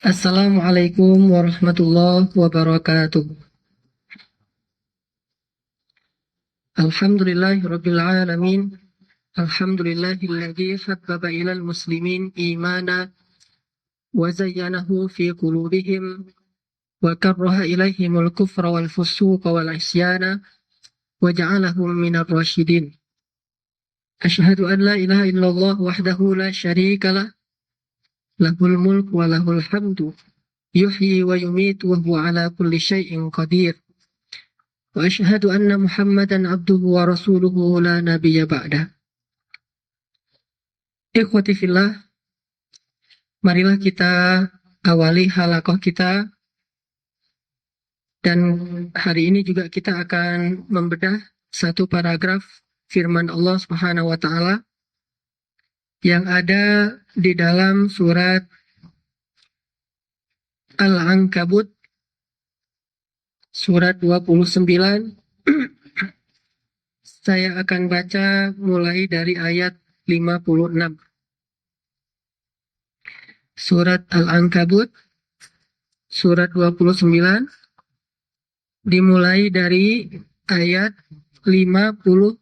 Assalamualaikum warahmatullahi wabarakatuh. Alhamdulillahirabbil alamin. Alhamdulillahilladzi habbaba ilal muslimin imana wa zayyanahu fi qulubihim wa karraha ilaihimul kufra wal fusuqa wal isyana wa ja'alahum minar rasyidin. Asyhadu an la ilaha illallah wahdahu la syarika lah, lahul mulk wa lahul hamdu, yuhyi wa yumitu wa huwa ala kulli syai'in qadir. Wa asyhadu anna Muhammadan abduhu wa rasuluhu la nabiyya ba'dah. Ikhwati fillah, marilah kita awali halaqah kita, dan hari ini juga kita akan membedah satu paragraf firman Allah Subhanahu wa taala yang ada di dalam surat Al-Ankabut surat 29. Saya akan baca mulai dari ayat 56. Surat Al-Ankabut surat 29 dimulai dari ayat 56.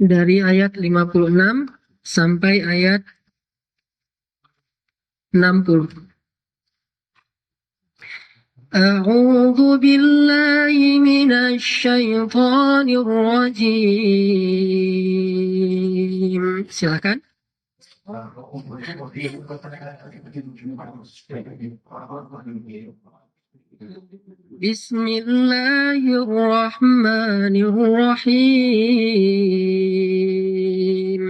Dari ayat 56 sampai ayat 60. A'udzu billahi minasy syaithanir rajim. Silakan. Bismillahirrahmanirrahim.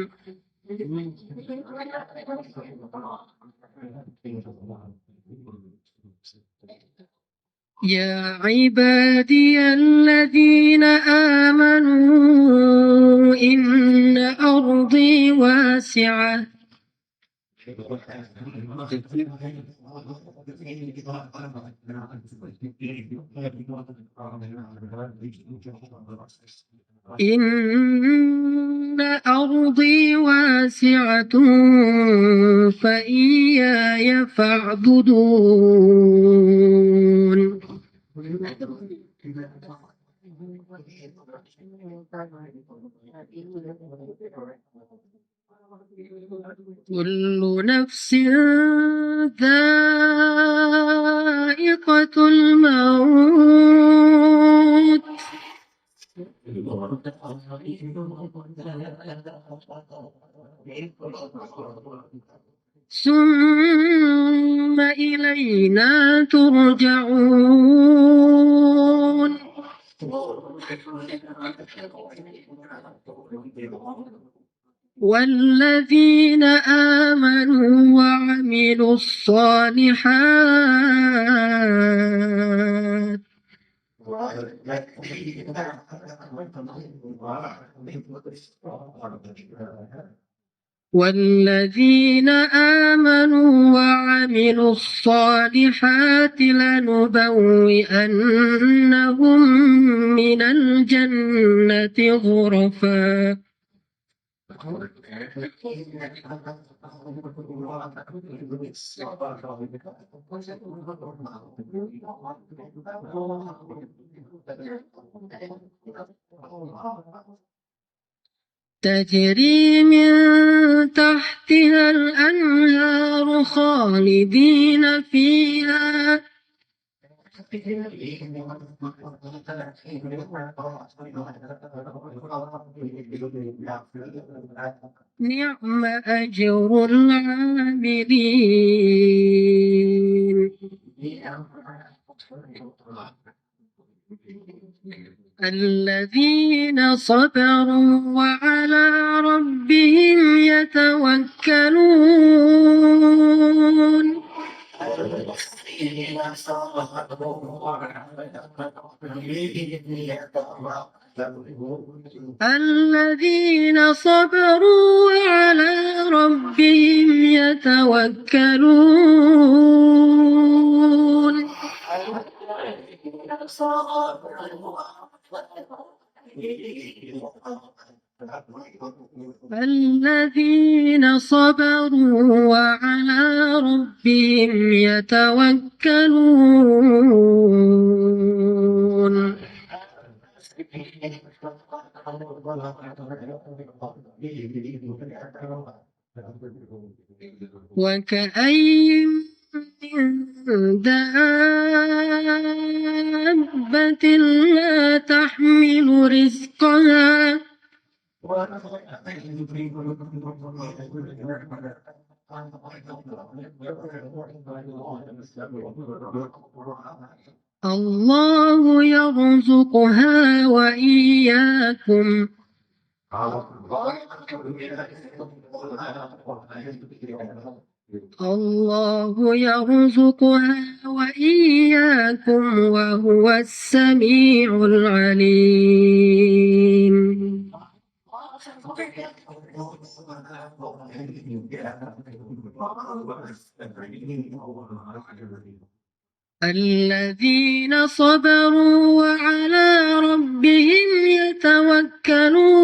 Ya ibadiyalladzina amanu inna ardi wasi'ah. Inna ardi wasi'atun fa iyaya fa'budun. Kullu nafsin dha'iqatul maut. Summa ilayna turja'un. والذين آمنوا وعملوا الصالحات والذين آمنوا وعملوا الصالحات لنبوئنهم من الجنة غرفا تجري من تحتها الأنهار خالدين فيها نعم أجر العاملين. الذين صبروا وعلى ربهم يتوكلون. الذين صبروا وعلى ربهم يتوكلون الذين صبروا وعلى ربهم يتوكلون وكأين من دابة لا تحمل رزقها الله يرزقها وإياكم الله يرزقها وإياكم وهو السميع العليم الذين صبروا وعلى ربهم يتوكلون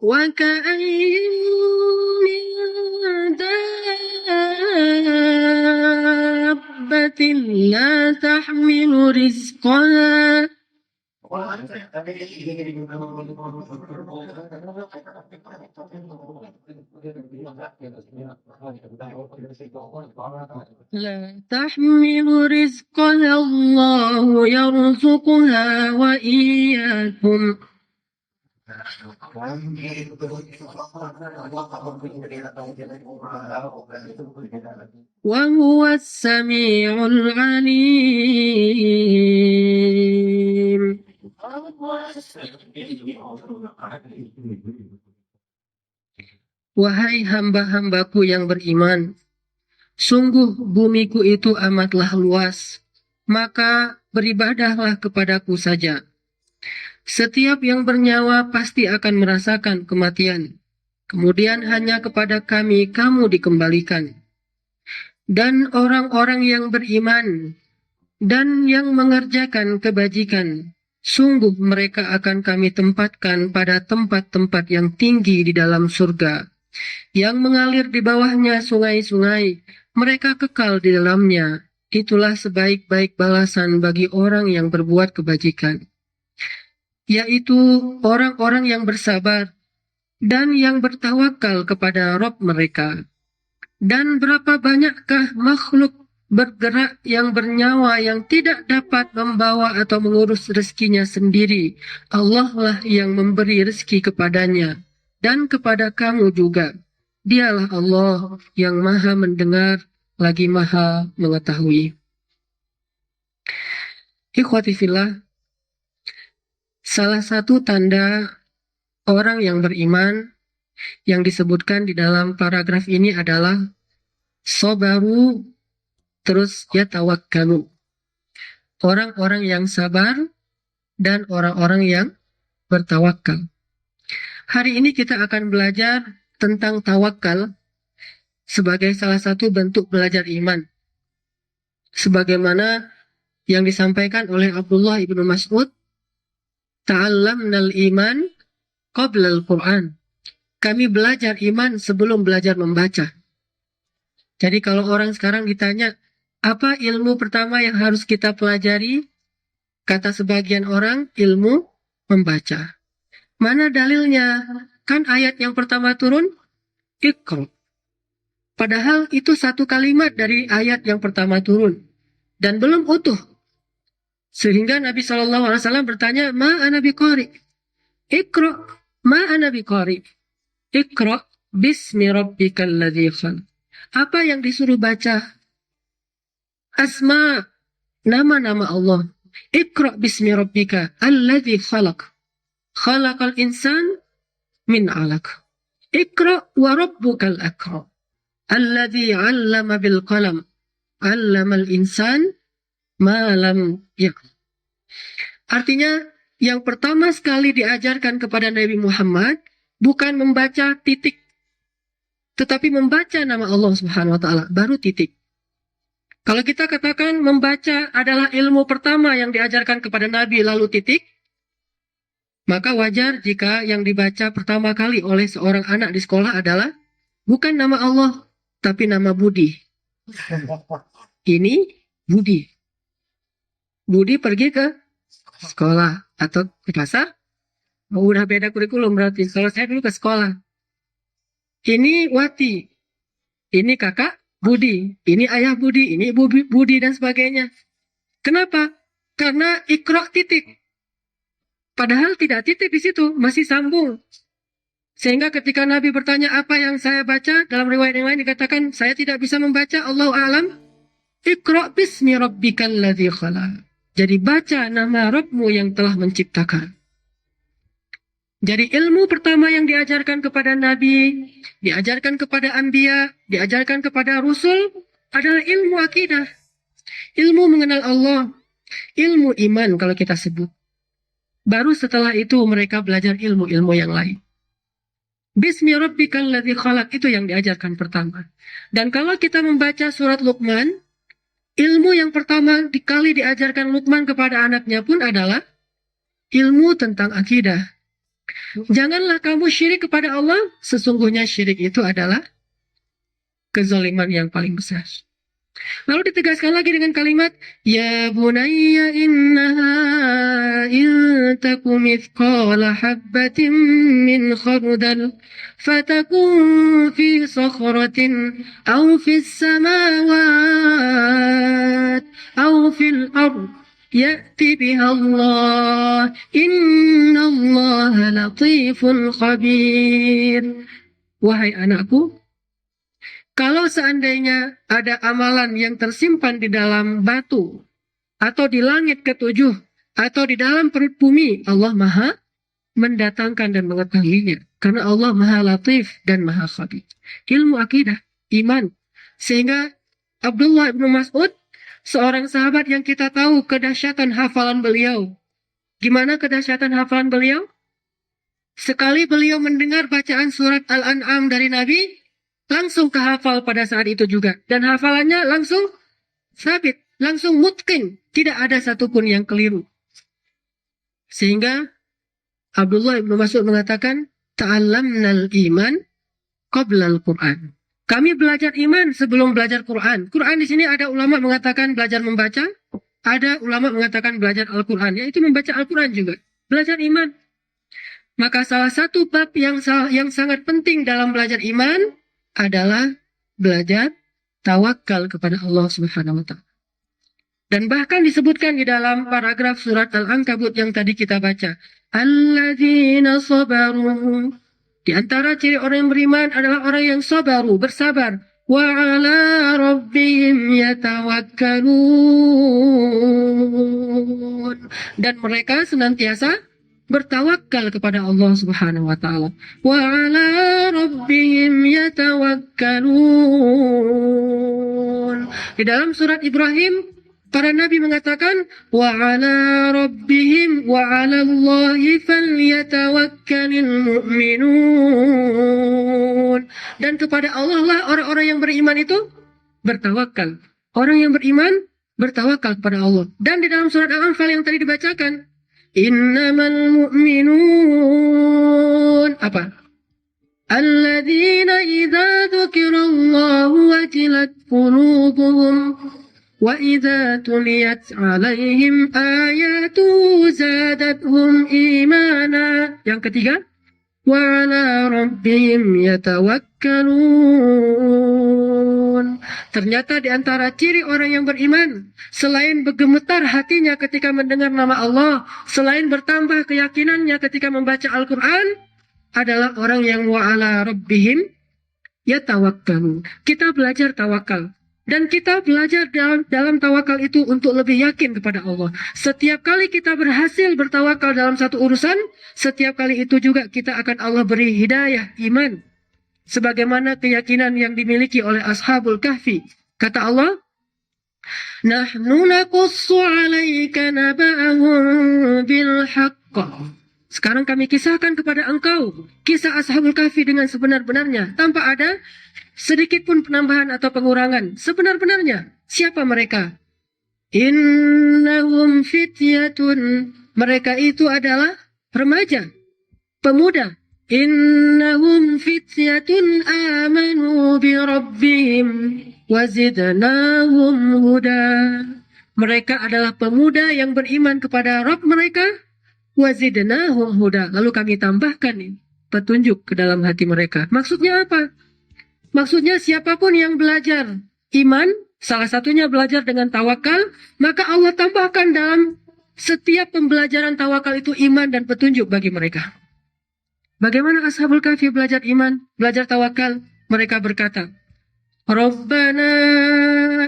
وكأين من دابة لا تحمل رزقها لا تحمل رزقها الله يرزقها وإياكم وهو السميع العليم. Wahai hamba-hambaku yang beriman, sungguh bumiku itu amatlah luas, maka beribadahlah kepadaku saja. Setiap yang bernyawa pasti akan merasakan kematian. Kemudian hanya kepada kami kamu dikembalikan. Dan orang-orang yang beriman dan yang mengerjakan kebajikan, sungguh mereka akan kami tempatkan pada tempat-tempat yang tinggi di dalam surga, yang mengalir di bawahnya sungai-sungai, mereka kekal di dalamnya. Itulah sebaik-baik balasan bagi orang yang berbuat kebajikan, yaitu orang-orang yang bersabar dan yang bertawakal kepada Rabb mereka. Dan berapa banyakkah makhluk bergerak yang bernyawa yang tidak dapat membawa atau mengurus rezekinya sendiri. Allah lah yang memberi rezeki kepadanya dan kepada kamu juga. Dialah Allah yang maha mendengar lagi maha mengetahui. Ikhwati fillah, salah satu tanda orang yang beriman yang disebutkan di dalam paragraf ini adalah sabaru terus yatawakkalu. Orang-orang yang sabar dan orang-orang yang bertawakal. Hari ini kita akan belajar tentang tawakal sebagai salah satu bentuk belajar iman. Sebagaimana yang disampaikan oleh Abdullah ibnu Mas'ud, ta'allamnal iman qabla al-Quran. Kami belajar iman sebelum belajar membaca. Jadi kalau orang sekarang ditanya, apa ilmu pertama yang harus kita pelajari? Kata sebagian orang, ilmu membaca. Mana dalilnya? Kan ayat yang pertama turun, Iqra. Padahal itu satu kalimat dari ayat yang pertama turun. Dan belum utuh. Sehingga Nabi SAW bertanya, Ma ana biqari? Iqra, ma ana biqari? Iqra bismi rabbikal ladzi khalaq. Apa yang disuruh baca? Asma, nama-nama Allah. Iqra bismi rabbika alladzi khalaq. Khalaqal insan min 'alaq. Iqra wa rabbukal akram. Alladzi 'allama bil qalam. 'Allamal insan ma lam ya'lam. Artinya, yang pertama sekali diajarkan kepada Nabi Muhammad bukan membaca titik, tetapi membaca nama Allah Subhanahu wa taala, baru titik. Kalau kita katakan membaca adalah ilmu pertama yang diajarkan kepada Nabi lalu titik, maka wajar jika yang dibaca pertama kali oleh seorang anak di sekolah adalah bukan nama Allah, tapi nama Budi. Ini Budi. Budi pergi ke sekolah atau ke pasar. Oh, udah beda kurikulum berarti. Kalau saya dulu ke sekolah. Ini Wati. Ini kakak Budi. Ini ayah Budi. Ini ibu Budi dan sebagainya. Kenapa? Karena Iqra titik. Padahal tidak titik di situ. Masih sambung. Sehingga ketika Nabi bertanya apa yang saya baca, dalam riwayat yang lain dikatakan, saya tidak bisa membaca, Allahu a'lam. Iqra bismi rabbikal ladzi khalaq. Jadi baca nama Rabbmu yang telah menciptakan. Jadi ilmu pertama yang diajarkan kepada Nabi, diajarkan kepada Anbiya, diajarkan kepada Rasul adalah ilmu akidah. Ilmu mengenal Allah, ilmu iman kalau kita sebut. Baru setelah itu mereka belajar ilmu-ilmu yang lain. Bismi rabbikal ladzi khalaq itu yang diajarkan pertama. Dan kalau kita membaca surat Luqman, ilmu yang pertama kali diajarkan Luqman kepada anaknya pun adalah ilmu tentang akidah. Janganlah kamu syirik kepada Allah, sesungguhnya syirik itu adalah kezaliman yang paling besar. Lalu ditegaskan lagi dengan kalimat, Ya bunayya innaha in taku mithqala habbatin min khardal fatakun fi sakhratin aw fis samawat aw fil ard ya'ti biha Allah inna Allah latifun khabir. Wahai anakku, kalau seandainya ada amalan yang tersimpan di dalam batu, atau di langit ketujuh, atau di dalam perut bumi, Allah Maha mendatangkan dan mengetahuinya. Karena Allah Maha Latif dan Maha Khabir. Ilmu akidah, iman. Sehingga Abdullah ibnu Mas'ud, seorang sahabat yang kita tahu kedahsyatan hafalan beliau. Gimana kedahsyatan hafalan beliau? Sekali beliau mendengar bacaan surat Al-An'am dari Nabi, langsung kehafal pada saat itu juga. Dan hafalannya langsung sabit, langsung mutqin. Tidak ada satupun yang keliru. Sehingga Abdullah ibnu Mas'ud mengatakan, Ta'allamnal iman qablal Qur'an. Kami belajar iman sebelum belajar Quran. Quran di sini ada ulama mengatakan belajar membaca, ada ulama mengatakan belajar Al-Quran, yaitu membaca Al-Quran juga. Belajar iman. Maka salah satu bab yang sangat penting dalam belajar iman adalah belajar tawakal kepada Allah Subhanahu wa taala. Dan bahkan disebutkan di dalam paragraf surat Al-Ankabut yang tadi kita baca, alladzina sabaru. Di antara ciri orang yang beriman adalah orang yang sabaru, bersabar. Wa ala rabbihim yatawakkalun. Dan mereka senantiasa bertawakal kepada Allah Subhanahu wa taala. Wa ala rabbihim yatawakkalun. Di dalam surat Ibrahim, para nabi mengatakan wa ala rabbihim wa ala Allahi falyatawakkalul mu'minun. Dan kepada Allah lah orang-orang yang beriman itu bertawakal. Orang yang beriman bertawakal kepada Allah. Dan di dalam surat Al-Anfal yang tadi dibacakan, innamal mu'minun apa? Alladzina idza dzukirallahu wajilat qulubuhum wa idza tuliyat 'alaihim ayatu zadatuhum imana. Yang ketiga, wa 'ala rabbihim yatawakkalun. Ternyata di antara ciri orang yang beriman, selain bergemetar hatinya ketika mendengar nama Allah, selain bertambah keyakinannya ketika membaca Al-Quran, adalah orang yang wa ala rabbihim yatawakkalun. Kita belajar tawakal. Dan kita belajar dalam tawakal itu untuk lebih yakin kepada Allah. Setiap kali kita berhasil bertawakal dalam satu urusan, setiap kali itu juga kita akan Allah beri hidayah iman. Sebagaimana keyakinan yang dimiliki oleh Ashabul Kahfi. Kata Allah, Nahnu naqussu 'alaika naba'ahum bil haqq. Sekarang kami kisahkan kepada engkau kisah Ashabul Kahfi dengan sebenar-benarnya, tanpa ada sedikit pun penambahan atau pengurangan. Sebenar-benarnya, siapa mereka? Innahum fityatun. Mereka itu adalah remaja, pemuda. Innahum fityatun amanu bi rabbihim wazidnahum huda. Mereka adalah pemuda yang beriman kepada Rabb mereka, wazidnahum huda. Lalu kami tambahkan petunjuk ke dalam hati mereka. Maksudnya apa? Maksudnya siapapun yang belajar iman, salah satunya belajar dengan tawakal, maka Allah tambahkan dalam setiap pembelajaran tawakal itu iman dan petunjuk bagi mereka. Bagaimana Ashabul Kahfi belajar iman, belajar tawakal? Mereka berkata, Rabbana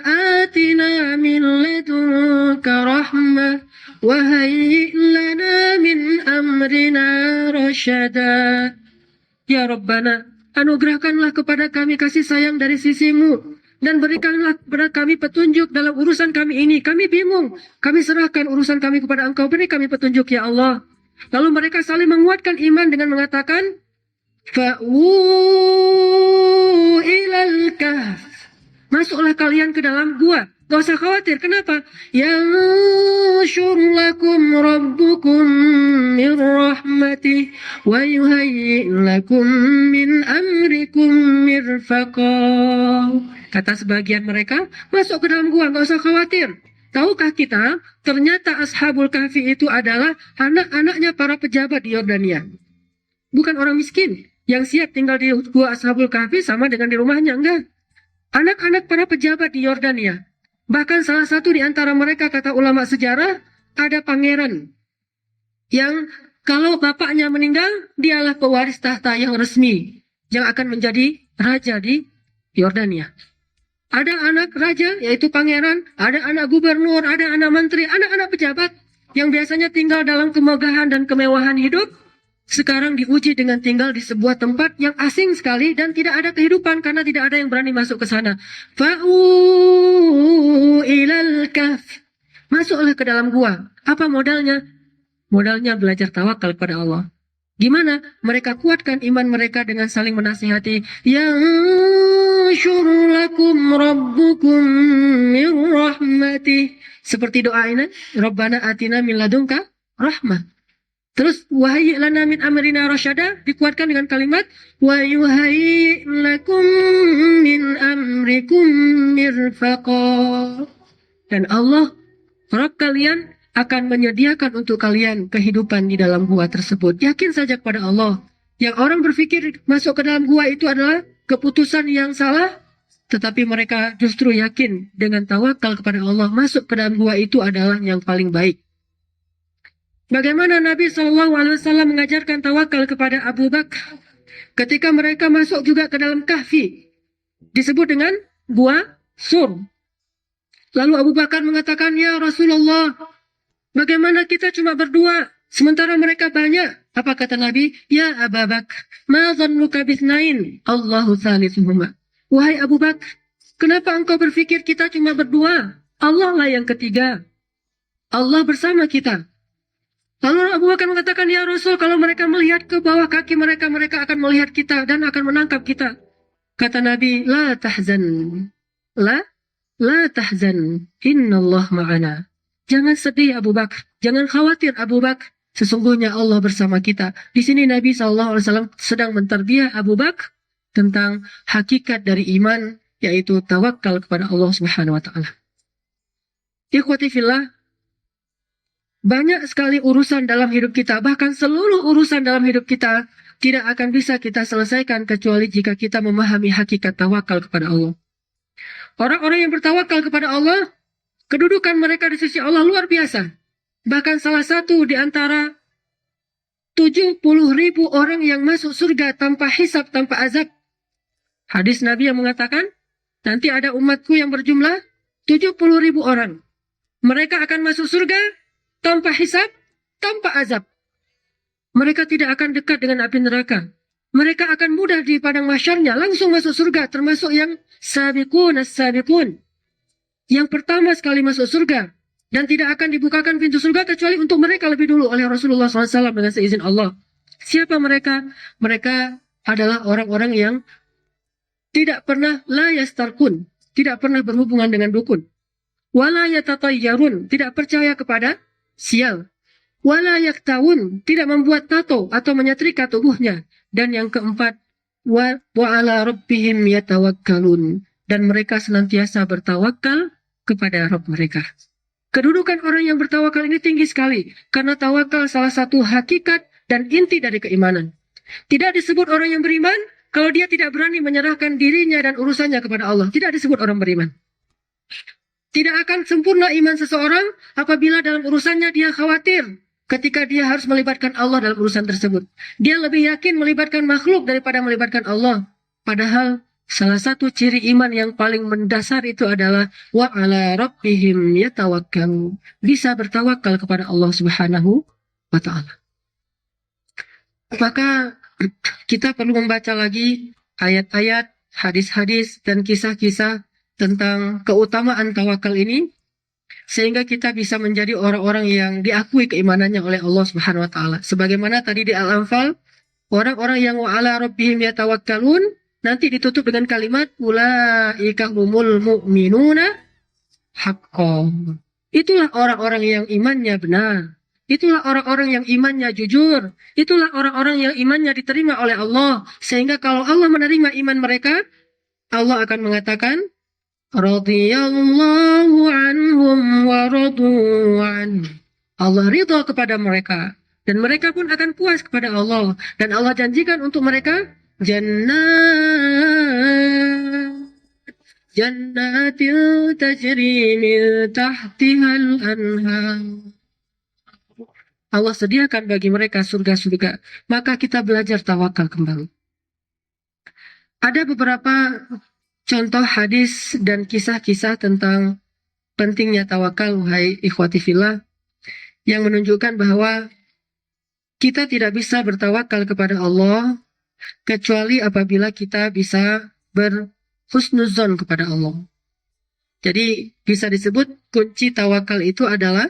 atina min ladunka rahmah wa hayyi' lana min amrina rasyada. Ya Rabbana, anugerahkanlah kepada kami kasih sayang dari sisimu dan berikanlah kepada kami petunjuk dalam urusan kami ini. Kami bingung, kami serahkan urusan kami kepada Engkau, beri kami petunjuk ya Allah. Lalu mereka saling menguatkan iman dengan mengatakan, Fa'u ilal kahf. Masuklah kalian ke dalam gua. Gak usah khawatir. Kenapa? Yanshur lakum rabbukum min rahmatih wa yuhayyi' lakum min amrikum mirfaqa. Kata sebagian mereka, masuk ke dalam gua, gak usah khawatir. Tahukah kita, ternyata Ashabul Kahfi itu adalah anak-anaknya para pejabat di Yordania. Bukan orang miskin yang siap tinggal di gua Ashabul Kahfi sama dengan di rumahnya, enggak. Anak-anak para pejabat di Yordania. Bahkan salah satu di antara mereka, kata ulama sejarah, ada pangeran yang kalau bapaknya meninggal, dialah pewaris tahta yang resmi yang akan menjadi raja di Yordania. Ada anak raja, yaitu pangeran, ada anak gubernur, ada anak menteri, anak-anak pejabat yang biasanya tinggal dalam kemegahan dan kemewahan hidup, sekarang diuji dengan tinggal di sebuah tempat yang asing sekali dan tidak ada kehidupan karena tidak ada yang berani masuk ke sana. Fa'u ilal kahf. Masuklah ke dalam gua. Apa modalnya? Modalnya belajar tawakal kepada Allah. Gimana? Mereka kuatkan iman mereka dengan saling menasihati. Yanshur lakum rabbukum min rahmatih. Seperti doa ini, Rabbana atina min ladunka rahmah. Terus wahayyi' lana min amrina rasyada dikuatkan dengan kalimat wa yuhayyi' lakum min amrikum mirfaqa. Dan Allah, Rabb kalian akan menyediakan untuk kalian kehidupan di dalam gua tersebut. Yakin saja kepada Allah. Yang orang berpikir masuk ke dalam gua itu adalah keputusan yang salah, tetapi mereka justru yakin dengan tawakal kepada Allah. Masuk ke dalam gua itu adalah yang paling baik. Bagaimana Nabi SAW mengajarkan tawakal kepada Abu Bakar ketika mereka masuk juga ke dalam kahfi. Disebut dengan gua Sur. Lalu Abu Bakar mengatakan, Ya Rasulullah, bagaimana kita cuma berdua, sementara mereka banyak? Apa kata Nabi? Ya Abu Bakar, ma dhannuka bithnain, Allahu thalithuhuma. Wahai Abu Bakar, kenapa engkau berpikir kita cuma berdua? Allah lah yang ketiga. Allah bersama kita. Lalu Abu Bakar mengatakan, Ya Rasul, kalau mereka melihat ke bawah kaki mereka, mereka akan melihat kita dan akan menangkap kita. Kata Nabi, La tahzan. La tahzan. Innallah ma'ana. Jangan sedih Abu Bakar. Jangan khawatir Abu Bakar. Sesungguhnya Allah bersama kita. Di sini Nabi SAW sedang menterbiah Abu Bakar tentang hakikat dari iman, yaitu tawakal kepada Allah Subhanahu wa taala. Ikhwati fillah, banyak sekali urusan dalam hidup kita, bahkan seluruh urusan dalam hidup kita tidak akan bisa kita selesaikan kecuali jika kita memahami hakikat tawakal kepada Allah. Orang-orang yang bertawakal kepada Allah, kedudukan mereka di sisi Allah luar biasa. Bahkan salah satu di antara 70.000 orang yang masuk surga tanpa hisab, tanpa azab. Hadis Nabi yang mengatakan, Nanti ada umatku yang berjumlah 70.000 orang. Mereka akan masuk surga tanpa hisab, tanpa azab. Mereka tidak akan dekat dengan api neraka. Mereka akan mudah di padang mahsyarnya, langsung masuk surga, termasuk yang sabiqun as-sabiqun. Yang pertama sekali masuk surga. Dan tidak akan dibukakan pintu surga kecuali untuk mereka lebih dulu oleh Rasulullah SAW dengan seizin Allah. Siapa mereka? Mereka adalah orang-orang yang tidak pernah la yastarkun, tidak pernah berhubungan dengan dukun. Wala yatatayyarun, tidak percaya kepada sial. Wala yaktawun, tidak membuat tato atau menyetrika tubuhnya. Dan yang keempat, wa ala rabbihim yatawakkalun, dan mereka senantiasa bertawakal kepada Rabb mereka. Kedudukan orang yang bertawakal ini tinggi sekali, karena tawakal salah satu hakikat dan inti dari keimanan. Tidak disebut orang yang beriman kalau dia tidak berani menyerahkan dirinya dan urusannya kepada Allah. Tidak disebut orang beriman. Tidak akan sempurna iman seseorang apabila dalam urusannya dia khawatir ketika dia harus melibatkan Allah dalam urusan tersebut. Dia lebih yakin melibatkan makhluk daripada melibatkan Allah. Padahal salah satu ciri iman yang paling mendasar itu adalah wa ala rabbihim yatawakkalun. Bisa bertawakal kepada Allah Subhanahu wa taala. Maka kita perlu membaca lagi ayat-ayat, hadis-hadis dan kisah-kisah tentang keutamaan tawakal ini sehingga kita bisa menjadi orang-orang yang diakui keimanannya oleh Allah Subhanahu wa taala. Sebagaimana tadi di Al-Anfal, orang-orang yang wa ala rabbihim yatawakkalun nanti ditutup dengan kalimat ulaika humul mu'minuna haqqan. Itulah orang-orang yang imannya benar. Itulah orang-orang yang imannya jujur. Itulah orang-orang yang imannya diterima oleh Allah. Sehingga kalau Allah menerima iman mereka, Allah akan mengatakan radhiyallahu anhum wa radu an. Allah ridha kepada mereka dan mereka pun akan puas kepada Allah, dan Allah janjikan untuk mereka jannatil tajri min tahtihal anhar. Allah sediakan bagi mereka surga-surga. Maka kita belajar tawakal kembali. Ada beberapa contoh hadis dan kisah-kisah tentang pentingnya tawakal, wahai ikhwati fillah, yang menunjukkan bahwa kita tidak bisa bertawakal kepada Allah kecuali apabila kita bisa berhusnuzon kepada Allah. Jadi bisa disebut kunci tawakal itu adalah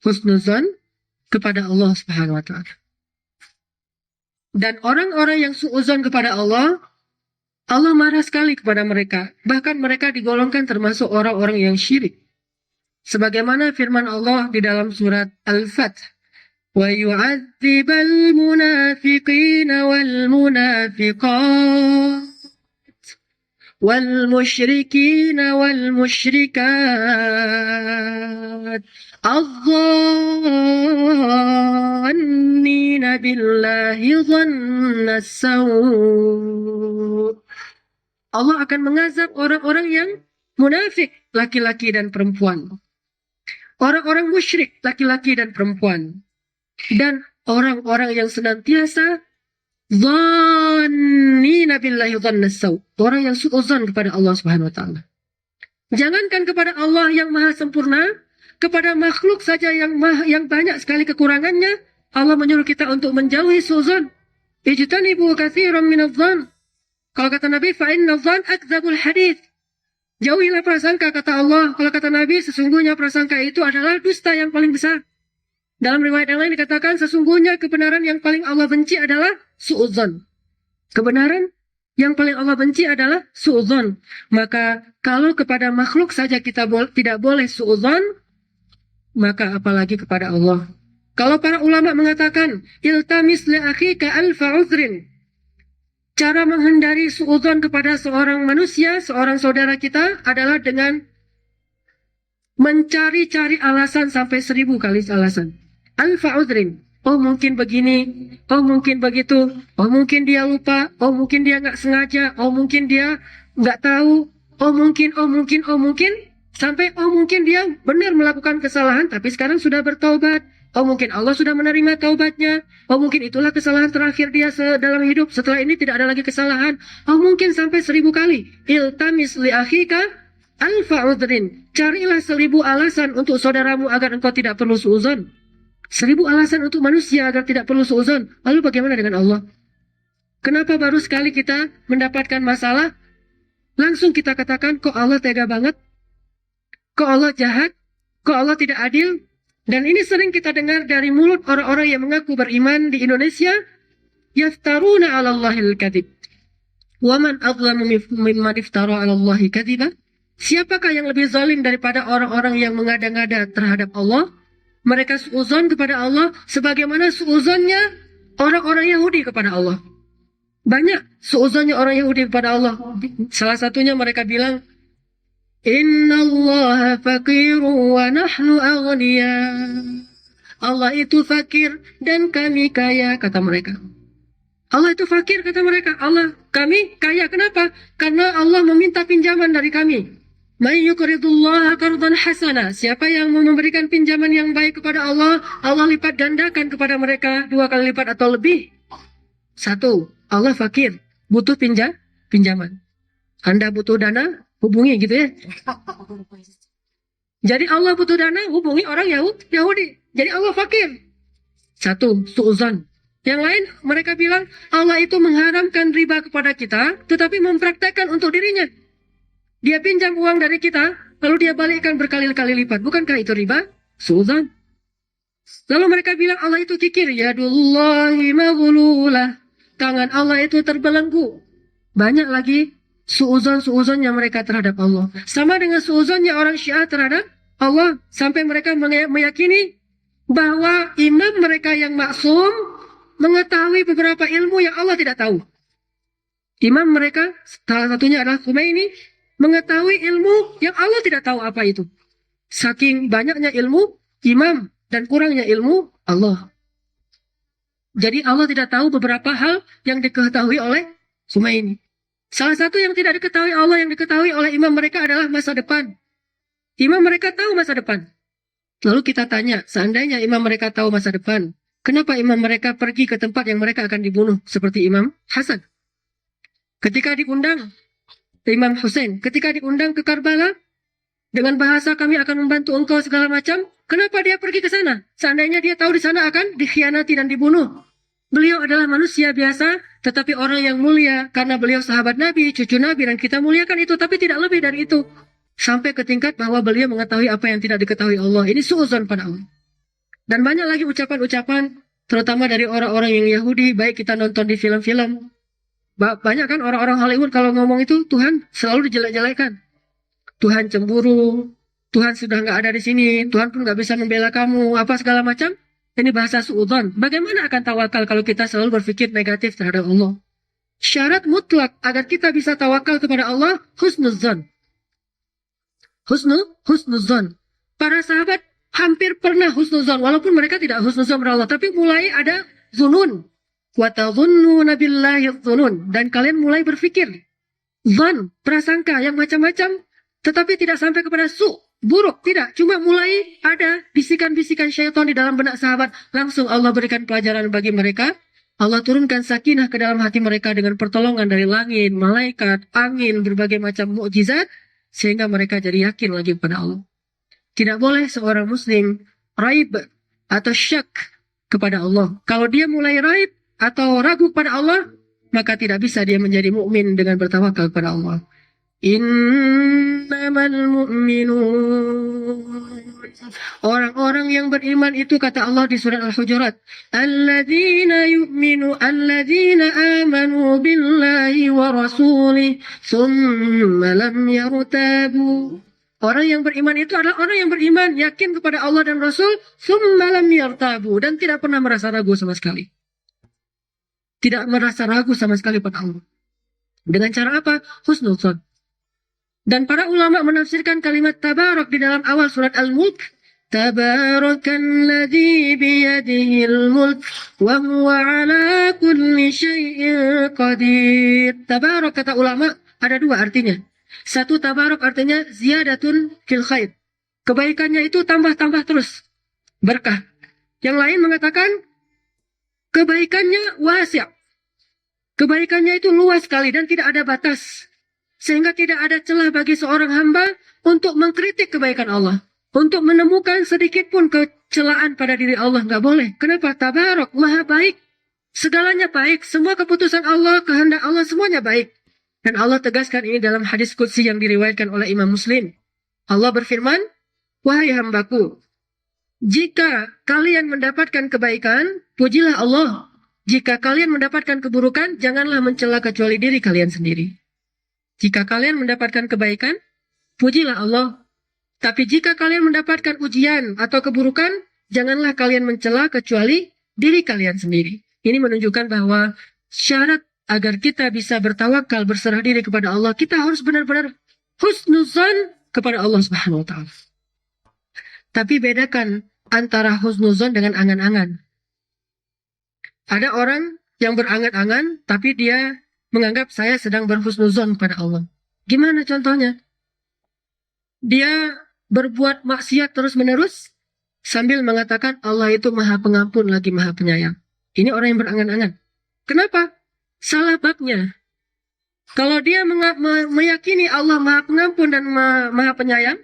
husnuzon kepada Allah Subhanahu wa taala. Dan orang-orang yang suudzon kepada Allah, Allah marah sekali kepada mereka. Bahkan mereka digolongkan termasuk orang-orang yang syirik. Sebagaimana firman Allah di dalam surat Al-Fath, wa yu'adzibal munafiqina wal munafiqat wal musyrikina wal musyrikat adh-dhannina billahi dhanna as-saw'. Allah akan mengazab orang-orang yang munafik, laki-laki dan perempuan. Orang-orang musyrik, laki-laki dan perempuan. Dan orang-orang yang senantiasa dhannina billahi dhanna as-saw'. Orang yang suudzon kepada Allah Subhanahu wa taala. Jangankan kepada Allah yang maha sempurna, kepada makhluk saja yang banyak sekali kekurangannya, Allah menyuruh kita untuk menjauhi suudzon. Ijtanibu katsiran minadh-dhann. Kalau kata Nabi, fa inadh-dhann akdzabul hadits. Jauhilah prasangka, kata Allah. Kalau kata Nabi, sesungguhnya prasangka itu adalah dusta yang paling besar. Dalam riwayat yang lain dikatakan, sesungguhnya kebenaran yang paling Allah benci adalah suudzon. Kebenaran yang paling Allah benci adalah suudzon. Maka kalau kepada makhluk saja kita tidak boleh suudzon, maka apalagi kepada Allah. Kalau para ulama mengatakan, iltamis li akhika alfa uzrin. Cara menghindari suudzon kepada seorang manusia, seorang saudara kita adalah dengan mencari-cari alasan sampai 1000 kali alasan. Alfa uzrin. Oh mungkin begini, oh mungkin begitu, oh mungkin dia lupa, oh mungkin dia nggak sengaja, oh mungkin dia nggak tahu, oh mungkin, sampai oh mungkin dia benar melakukan kesalahan tapi sekarang sudah bertobat. Oh mungkin Allah sudah menerima taubatnya. Oh mungkin itulah kesalahan terakhir dia dalam hidup. Setelah ini tidak ada lagi kesalahan. Oh mungkin sampai 1000 kali. Iltamis li akhika alfa udrin. Carilah 1000 alasan untuk saudaramu agar engkau tidak perlu suuzon. 1000 alasan untuk manusia agar tidak perlu suuzon. Lalu bagaimana dengan Allah? Kenapa baru sekali kita mendapatkan masalah, langsung kita katakan, kok Allah tega banget? Kok Allah jahat? Kok Allah tidak adil? Dan ini sering kita dengar dari mulut orang-orang yang mengaku beriman di Indonesia. Yaftaruna 'ala Allahil kadhib. Wa man adlamu mimman iftara 'ala Allahi kadhiba? Siapakah yang lebih zalim daripada orang-orang yang mengada-ngada terhadap Allah? Mereka suuzon kepada Allah sebagaimana suuzonnya orang-orang Yahudi kepada Allah. Banyak suuzonnya orang Yahudi kepada Allah. Salah satunya mereka bilang, Inna Allah faqiru wa nahnu aghniya. Allah itu fakir dan kami kaya, kata mereka. Allah itu fakir, kata mereka. Allah, kami kaya. Kenapa? Karena Allah meminta pinjaman dari kami. May yuqridullaha qardan hasana. Siapa yang memberikan pinjaman yang baik kepada Allah, Allah lipat gandakan kepada mereka 2 kali lipat atau lebih. 1. Allah fakir, butuh pinjaman. Anda butuh dana, hubungi gitu ya. Jadi Allah butuh dana, hubungi orang Yahudi. Jadi Allah fakir. 1. Su'uzan. Yang lain mereka bilang Allah itu mengharamkan riba kepada kita, tetapi mempraktekkan untuk dirinya. Dia pinjam uang dari kita, lalu dia balikkan berkali-kali lipat. Bukankah itu riba? Su'uzan. Lalu mereka bilang Allah itu kikir. Yadullahi maghlulah. Tangan Allah itu terbelenggu. Banyak lagi suuzon-suuzonnya mereka terhadap Allah. Sama dengan suuzonnya orang Syiah terhadap Allah. Sampai mereka meyakini bahwa imam mereka yang maksum mengetahui beberapa ilmu yang Allah tidak tahu. Imam mereka, salah satunya adalah Khomeini, mengetahui ilmu yang Allah tidak tahu apa itu. Saking banyaknya ilmu imam dan kurangnya ilmu Allah. Jadi Allah tidak tahu beberapa hal yang diketahui oleh Khomeini. Salah satu yang tidak diketahui Allah, yang diketahui oleh imam mereka adalah masa depan. Imam mereka tahu masa depan. Lalu kita tanya, seandainya imam mereka tahu masa depan, kenapa imam mereka pergi ke tempat yang mereka akan dibunuh, seperti Imam Hasan? Ketika diundang, Imam Hussein, ketika diundang ke Karbala, dengan bahasa kami akan membantu engkau segala macam, kenapa dia pergi ke sana? Seandainya dia tahu di sana akan dikhianati dan dibunuh. Beliau adalah manusia biasa, tetapi orang yang mulia, karena beliau sahabat Nabi, cucu Nabi, dan kita muliakan itu, tapi tidak lebih dari itu. Sampai ke tingkat bahwa beliau mengetahui apa yang tidak diketahui Allah. Ini suuzon pada Allah. Dan banyak lagi ucapan-ucapan, terutama dari orang-orang yang Yahudi, baik kita nonton di film-film. Banyak kan orang-orang Hollywood kalau ngomong itu, Tuhan selalu dijelek-jelekan. Tuhan cemburu, Tuhan sudah nggak ada di sini, Tuhan pun nggak bisa membela kamu, apa segala macam. Ini bahasa suudzon. Bagaimana akan tawakal kalau kita selalu berpikir negatif terhadap Allah? Syarat mutlak agar kita bisa tawakal kepada Allah, husnuzon. Husnuzon. Para sahabat hampir pernah husnuzon, walaupun mereka tidak husnuzon kepada Allah, tapi mulai ada zunun. Wa tadhunnuna billahi dzunun. Dan kalian mulai berpikir zon, prasangka yang macam-macam, tetapi tidak sampai kepada buruk, tidak. Cuma mulai ada bisikan-bisikan syaitan di dalam benak sahabat. Langsung Allah berikan pelajaran bagi mereka. Allah turunkan sakinah ke dalam hati mereka dengan pertolongan dari langit, malaikat, angin, berbagai macam mukjizat, sehingga mereka jadi yakin lagi kepada Allah. Tidak boleh seorang muslim raib atau syak kepada Allah. Kalau dia mulai raib atau ragu kepada Allah, maka tidak bisa dia menjadi mukmin dengan bertawakal kepada Allah. Innamal mu'minun. Orang-orang yang beriman itu, kata Allah di surat Al-Hujurat, alladzina amanu billahi wa rasulih summa lam yartabu. Orang yang beriman itu adalah orang yang beriman, yakin kepada Allah dan Rasul, summa lam yartabu, dan tidak pernah merasa ragu sama sekali. Tidak merasa ragu sama sekali pada Allah. Dengan cara apa? Husnul dzan. Dan para ulama menafsirkan kalimat tabarak di dalam awal surat Al-Mulk. Tabarakalladzi biyadihil mulk wa huwa ala kulli syai'in qadir. Tabarak, kata ulama, ada 2 artinya. 1, tabarak artinya ziyadatun fil khair. Kebaikannya itu tambah-tambah terus. Berkah. Yang lain mengatakan kebaikannya wasi'. Kebaikannya itu luas sekali dan tidak ada batas. Sehingga tidak ada celah bagi seorang hamba untuk mengkritik kebaikan Allah. Untuk menemukan sedikit pun kecelaan pada diri Allah. Nggak boleh. Kenapa? Tabarok, maha baik. Segalanya baik. Semua keputusan Allah, kehendak Allah, semuanya baik. Dan Allah tegaskan ini dalam hadis qudsi yang diriwayatkan oleh Imam Muslim. Allah berfirman, wahai hambaku, jika kalian mendapatkan kebaikan, pujilah Allah. Jika kalian mendapatkan keburukan, janganlah mencela kecuali diri kalian sendiri. Jika kalian mendapatkan kebaikan, pujilah Allah. Tapi jika kalian mendapatkan ujian atau keburukan, janganlah kalian mencela kecuali diri kalian sendiri. Ini menunjukkan bahwa syarat agar kita bisa bertawakal, berserah diri kepada Allah, kita harus benar-benar husnuzan kepada Allah Subhanahu wa Ta'ala. Tapi bedakan antara husnuzan dengan angan-angan. Ada orang yang berangan-angan, tapi dia menganggap saya sedang berhusnuzon pada Allah. Gimana contohnya? Dia berbuat maksiat terus-menerus, sambil mengatakan Allah itu maha pengampun lagi maha penyayang. Ini orang yang berangan-angan. Kenapa? Salah babnya. Kalau dia meyakini Allah maha pengampun dan maha penyayang,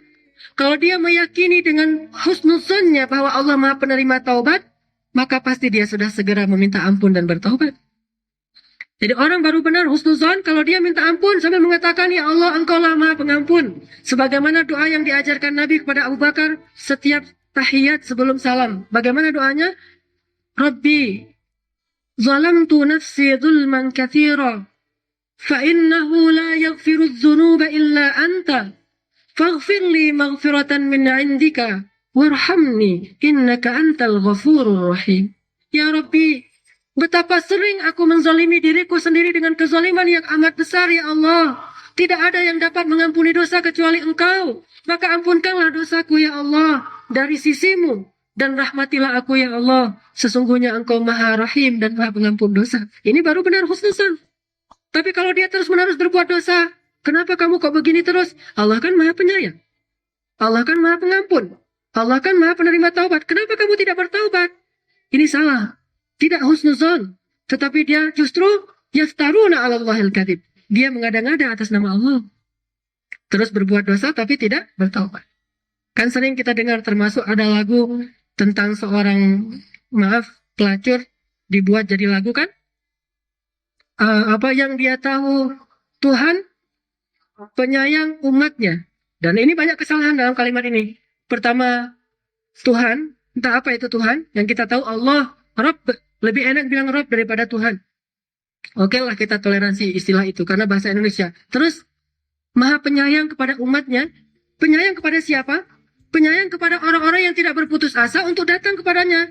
kalau dia meyakini dengan husnuzonnya bahwa Allah maha penerima taubat, maka pasti dia sudah segera meminta ampun dan bertaubat. Jadi orang baru benar husnuzon kalau dia minta ampun sambil mengatakan, ya Allah engkaulah maha pengampun. Sebagaimana doa yang diajarkan Nabi kepada Abu Bakar setiap tahiyat sebelum salam. Bagaimana doanya? Rabbi, zalamtu nafsi zulman kathira, fa'innahu la yaghfiru dzunuba illa anta, faghfir li maghfiratan min indika. Warhamni innaka antal ghafurur rahim. Ya Rabbi, betapa sering aku menzalimi diriku sendiri dengan kezaliman yang amat besar ya Allah. Tidak ada yang dapat mengampuni dosa kecuali Engkau. Maka ampunkanlah dosaku ya Allah dari sisimu. Dan rahmatilah aku ya Allah. Sesungguhnya Engkau maha rahim dan maha pengampun dosa. Ini baru benar husnuzan. Tapi kalau dia terus-menerus berbuat dosa, kenapa kamu kok begini terus? Allah kan maha penyayang. Allah kan maha pengampun. Allah kan maha penerima taubat. Kenapa kamu tidak bertaubat? Ini salah. Tidak husnuzon. Tetapi dia justru yaftaruna ala Allahil kadhib. Dia mengada-ngada atas nama Allah. Terus berbuat dosa tapi tidak bertaubat. Kan sering kita dengar termasuk ada lagu tentang seorang, pelacur dibuat jadi lagu kan? Apa yang dia tahu Tuhan penyayang umatnya. Dan ini banyak kesalahan dalam kalimat ini. Pertama, Tuhan, entah apa itu Tuhan, yang kita tahu Allah, Rabb, lebih enak bilang Rabb daripada Tuhan. Oke lah kita toleransi istilah itu, karena bahasa Indonesia. Terus, maha penyayang kepada umatnya, penyayang kepada siapa? Penyayang kepada orang-orang yang tidak berputus asa untuk datang kepadanya.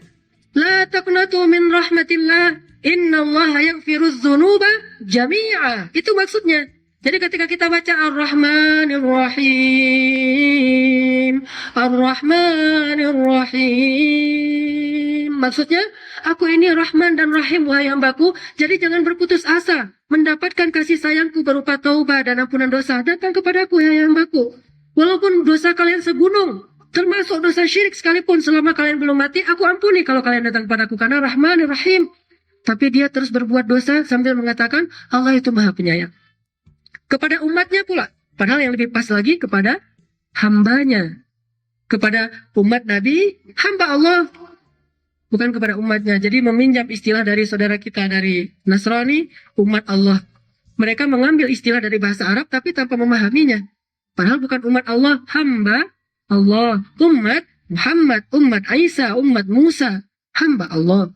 La taqnatu min rahmatillah, innallaha yaghfirudz dzunuba jami'a. Itu maksudnya. Jadi ketika kita baca Ar-Rahmanir Rahim, Ar-Rahmanir Rahim, maksudnya, aku ini Rahman dan Rahim, wahai hambaku, jadi jangan berputus asa. Mendapatkan kasih sayangku berupa taubah dan ampunan dosa, datang kepadaku, wahai hambaku. Walaupun dosa kalian segunung, termasuk dosa syirik sekalipun, selama kalian belum mati, aku ampuni kalau kalian datang kepadaku, karena Rahmanir Rahim. Tapi dia terus berbuat dosa sambil mengatakan, Allah itu maha penyayang. Kepada umatnya pula. Padahal yang lebih pas lagi kepada hambanya. Kepada umat Nabi, hamba Allah. Bukan kepada umatnya. Jadi meminjam istilah dari saudara kita dari Nasrani, umat Allah. Mereka mengambil istilah dari bahasa Arab tapi tanpa memahaminya. Padahal bukan umat Allah, hamba Allah. Umat Muhammad, umat Isa, umat Musa, hamba Allah.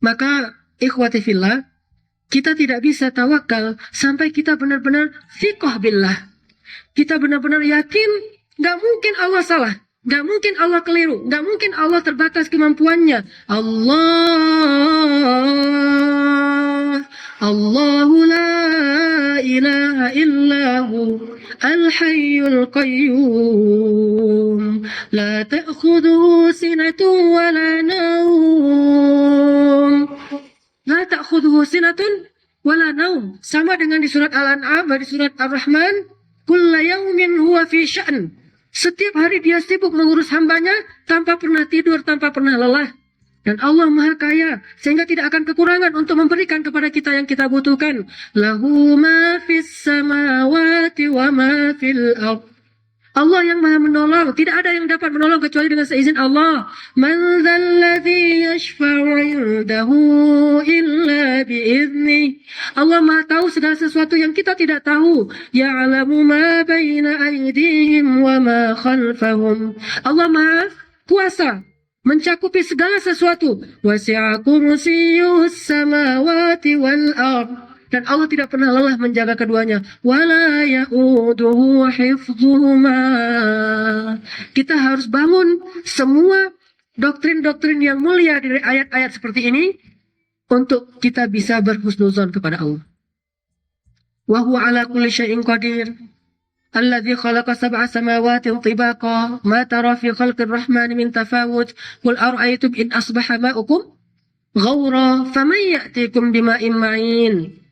Maka ikhwati fillah, kita tidak bisa tawakal sampai kita benar-benar thiqah billah. Kita benar-benar yakin gak mungkin Allah salah, gak mungkin Allah keliru, gak mungkin Allah terbatas kemampuannya. Allahu la ilaha illahu al-hayyul qayyum la ta'khudhuhu sinatun wa la nawm. La ta'khudhuhu sinatun wala naum. Sama dengan di surat Al-An'am, di surat Ar-Rahman, kulla yaumin huwa fi sya'n. Setiap hari dia sibuk mengurus hambanya tanpa pernah tidur, tanpa pernah lelah. Dan Allah Maha Kaya, sehingga tidak akan kekurangan untuk memberikan kepada kita yang kita butuhkan. Lahu ma fis samawati wa ma fil ardh. Allah yang Maha menolong, tidak ada yang dapat menolong kecuali dengan seizin Allah. Man dzalladzi yashfa'u 'indahu illa bi'idznih. Allah Maha tahu segala sesuatu yang kita tidak tahu. Ya'lamu ma baina aydihim wa ma khalfahum. Allah Maha kuasa mencakupi segala sesuatu. Wasi'a kursiyyus samawati wal ardh. Dan Allah tidak pernah lelah menjaga keduanya. Wala ya'uduhu hifdhuhuma. Kita harus bangun semua doktrin-doktrin yang mulia dari ayat-ayat seperti ini untuk kita bisa berhusnuzon kepada Allah. Wa huwa ala kulli syai'in qadir. Alladzi khalaqa sab'a samawatin tibaqa ma tara fi khalqir rahmani min tafawut. Qul ara'aytum in asbaha ma'ukum ghaura faman ya'tikum bima'in ma'in.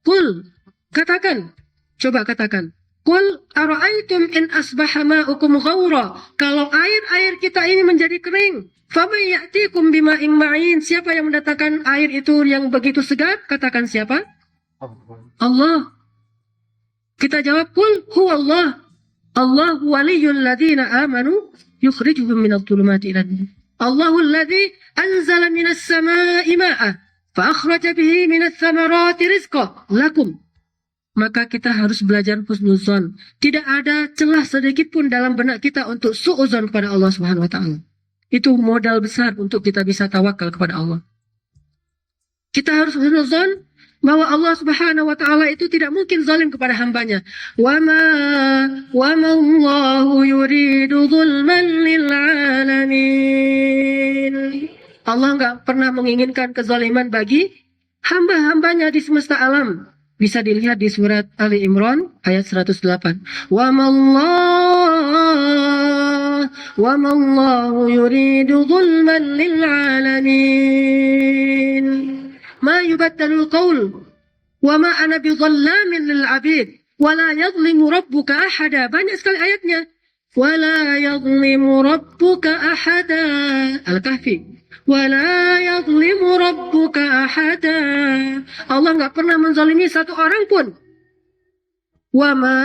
Qul, katakan, coba katakan. Qul ara'aytum in asbaha ma'ukum ghaura. Kalau air-air kita ini menjadi kering, faman ya'tikum bima'in ma'in. Siapa yang mendatangkan air itu yang begitu segar? Katakan siapa? Allah. Kita jawab, Qul huwallah. Allahu waliyyul ladzina amanu yukhrijuhum minadh dhulumati ilan nur. Allahul ladzi anzala minas samaa'i ma'a فَأَخْرَجَ بِهِ مِنَ الثَّمَرَاتِ رِزْقًا لَكُمْ. Maka kita harus belajar husnuzon. Tidak ada celah sedikit pun dalam benak kita untuk su'uzon kepada Allah Subhanahu wa taala. Itu modal besar untuk kita bisa tawakal kepada Allah. Kita harus husnuzon bahwa Allah Subhanahu wa taala itu tidak mungkin zalim kepada hambanya. Wa ma Allahu yuridu zulman lil alamin. Allah nggak pernah menginginkan kezaliman bagi hamba-hambanya di semesta alam. Bisa dilihat di surat Ali Imran ayat 108. Wa mallahu yuridu zulman lil alamin. Ma yubaddalul qaul wa ma ana bidhallamin lil abid wa la yadhlimu rabbuka ahada. Banyak sekali ayatnya. Wa la yadhlimu rabbuka ahada. Al-Kahfi. Wala yadhlimu rabbuka ahada. Allah nggak pernah menzalimi satu orang pun. Wa ma